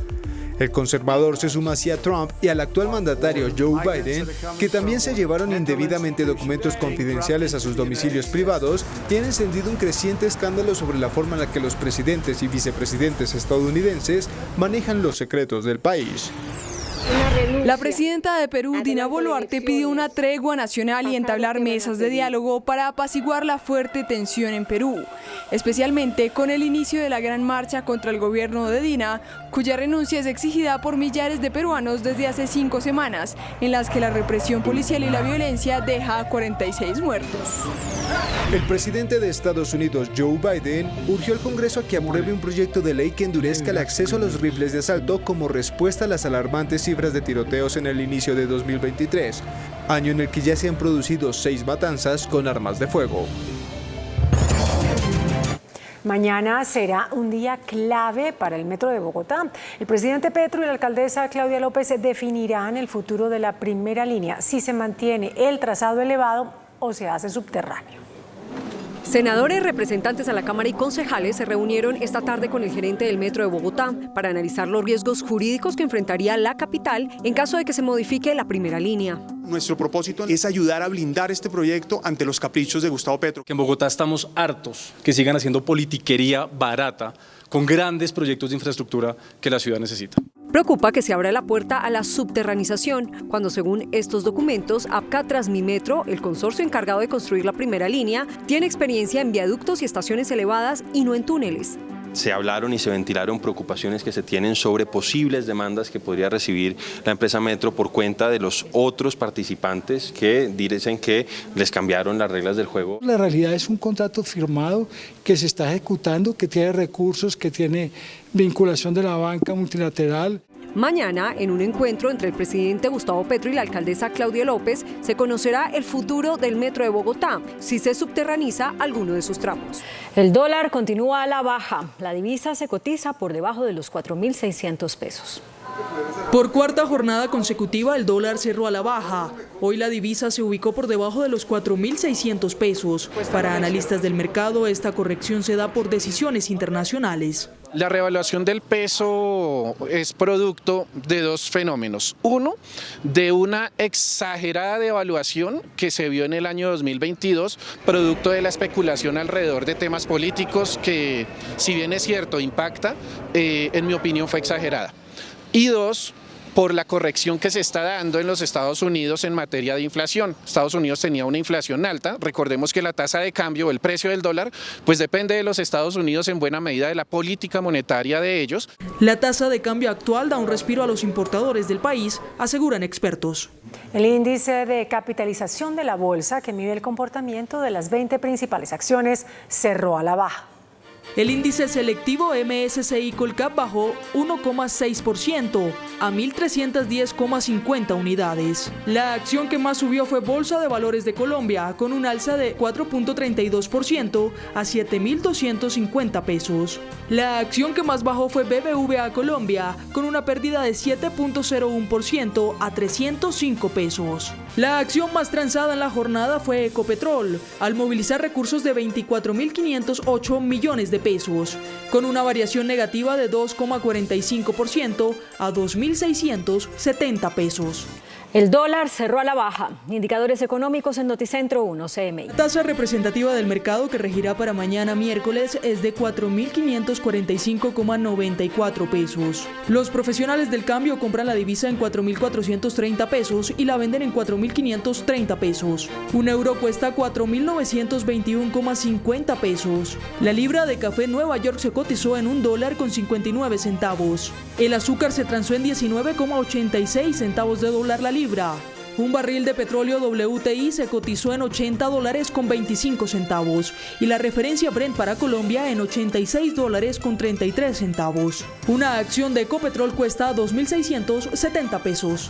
[SPEAKER 22] El conservador se suma así a Trump y al actual mandatario Joe Biden, que también se llevaron indebidamente documentos confidenciales a sus domicilios privados y han encendido un creciente escándalo sobre la forma en la que los presidentes y vicepresidentes estadounidenses manejan los secretos del país.
[SPEAKER 23] La presidenta de Perú, Dina Boluarte, pidió una tregua nacional y entablar mesas de diálogo para apaciguar la fuerte tensión en Perú, especialmente con el inicio de la gran marcha contra el gobierno de Dina, cuya renuncia es exigida por millares de peruanos desde hace 5 semanas, en las que la represión policial y la violencia deja a 46 muertos.
[SPEAKER 22] El presidente de Estados Unidos, Joe Biden, urgió al Congreso a que apruebe un proyecto de ley que endurezca el acceso a los rifles de asalto como respuesta a las alarmantes cifras de tiroteos en el inicio de 2023, año en el que ya se han producido 6 matanzas con armas de fuego.
[SPEAKER 3] Mañana será un día clave para el Metro de Bogotá. El presidente Petro y la alcaldesa Claudia López definirán el futuro de la primera línea, si se mantiene el trazado elevado o se hace subterráneo.
[SPEAKER 25] Senadores, representantes a la Cámara y concejales se reunieron esta tarde con el gerente del Metro de Bogotá para analizar los riesgos jurídicos que enfrentaría la capital en caso de que se modifique la primera línea.
[SPEAKER 26] Nuestro propósito es ayudar a blindar este proyecto ante los caprichos de Gustavo Petro.
[SPEAKER 29] Que en Bogotá estamos hartos que sigan haciendo politiquería barata con grandes proyectos de infraestructura que la ciudad necesita.
[SPEAKER 25] Preocupa que se abra la puerta a la subterranización, cuando según estos documentos, APCA Transmimetro, el consorcio encargado de construir la primera línea, tiene experiencia en viaductos y estaciones elevadas y no en túneles.
[SPEAKER 30] Se hablaron y se ventilaron preocupaciones que se tienen sobre posibles demandas que podría recibir la empresa Metro por cuenta de los otros participantes que dicen que les cambiaron las reglas del juego.
[SPEAKER 31] La realidad es un contrato firmado que se está ejecutando, que tiene recursos, que tiene vinculación de la banca multilateral.
[SPEAKER 25] Mañana, en un encuentro entre el presidente Gustavo Petro y la alcaldesa Claudia López, se conocerá el futuro del Metro de Bogotá, si se subterraniza alguno de sus tramos.
[SPEAKER 2] El dólar continúa a la baja. La divisa se cotiza por debajo de los 4.600 pesos.
[SPEAKER 23] Por cuarta jornada consecutiva, el dólar cerró a la baja. Hoy la divisa se ubicó por debajo de los 4.600 pesos. Para analistas del mercado, esta corrección se da por decisiones internacionales.
[SPEAKER 32] La revaluación del peso es producto de dos fenómenos. Uno, de una exagerada devaluación que se vio en el año 2022, producto de la especulación alrededor de temas políticos que, si bien es cierto, impacta, en mi opinión fue exagerada. Y dos, por la corrección que se está dando en los Estados Unidos en materia de inflación. Estados Unidos tenía una inflación alta, recordemos que la tasa de cambio, el precio del dólar, pues depende de los Estados Unidos en buena medida de la política monetaria de ellos.
[SPEAKER 23] La tasa de cambio actual da un respiro a los importadores del país, aseguran expertos.
[SPEAKER 3] El índice de capitalización de la bolsa, que mide el comportamiento de las 20 principales acciones, cerró a la baja.
[SPEAKER 11] El índice selectivo MSCI Colcap bajó 1,6% a 1.310,50 unidades. La acción que más subió fue Bolsa de Valores de Colombia, con un alza de 4,32% a 7.250 pesos. La acción que más bajó fue BBVA Colombia, con una pérdida de 7,01% a 305 pesos. La acción más transada en la jornada fue Ecopetrol, al movilizar recursos de 24.508 millones de pesos, con una variación negativa de 2,45% a 2.670 pesos.
[SPEAKER 2] El dólar cerró a la baja. Indicadores económicos en Noticentro 1 CMI.
[SPEAKER 11] La tasa representativa del mercado que regirá para mañana miércoles es de 4.545,94 pesos. Los profesionales del cambio compran la divisa en 4.430 pesos y la venden en 4.530 pesos. Un euro cuesta 4.921,50 pesos. La libra de café en Nueva York se cotizó en $1,59. El azúcar se transó en 19,86 centavos de dólar la libra. Un barril de petróleo WTI se cotizó en $80.25 centavos y la referencia Brent para Colombia en $86.33. Una acción de Ecopetrol cuesta 2.670 pesos.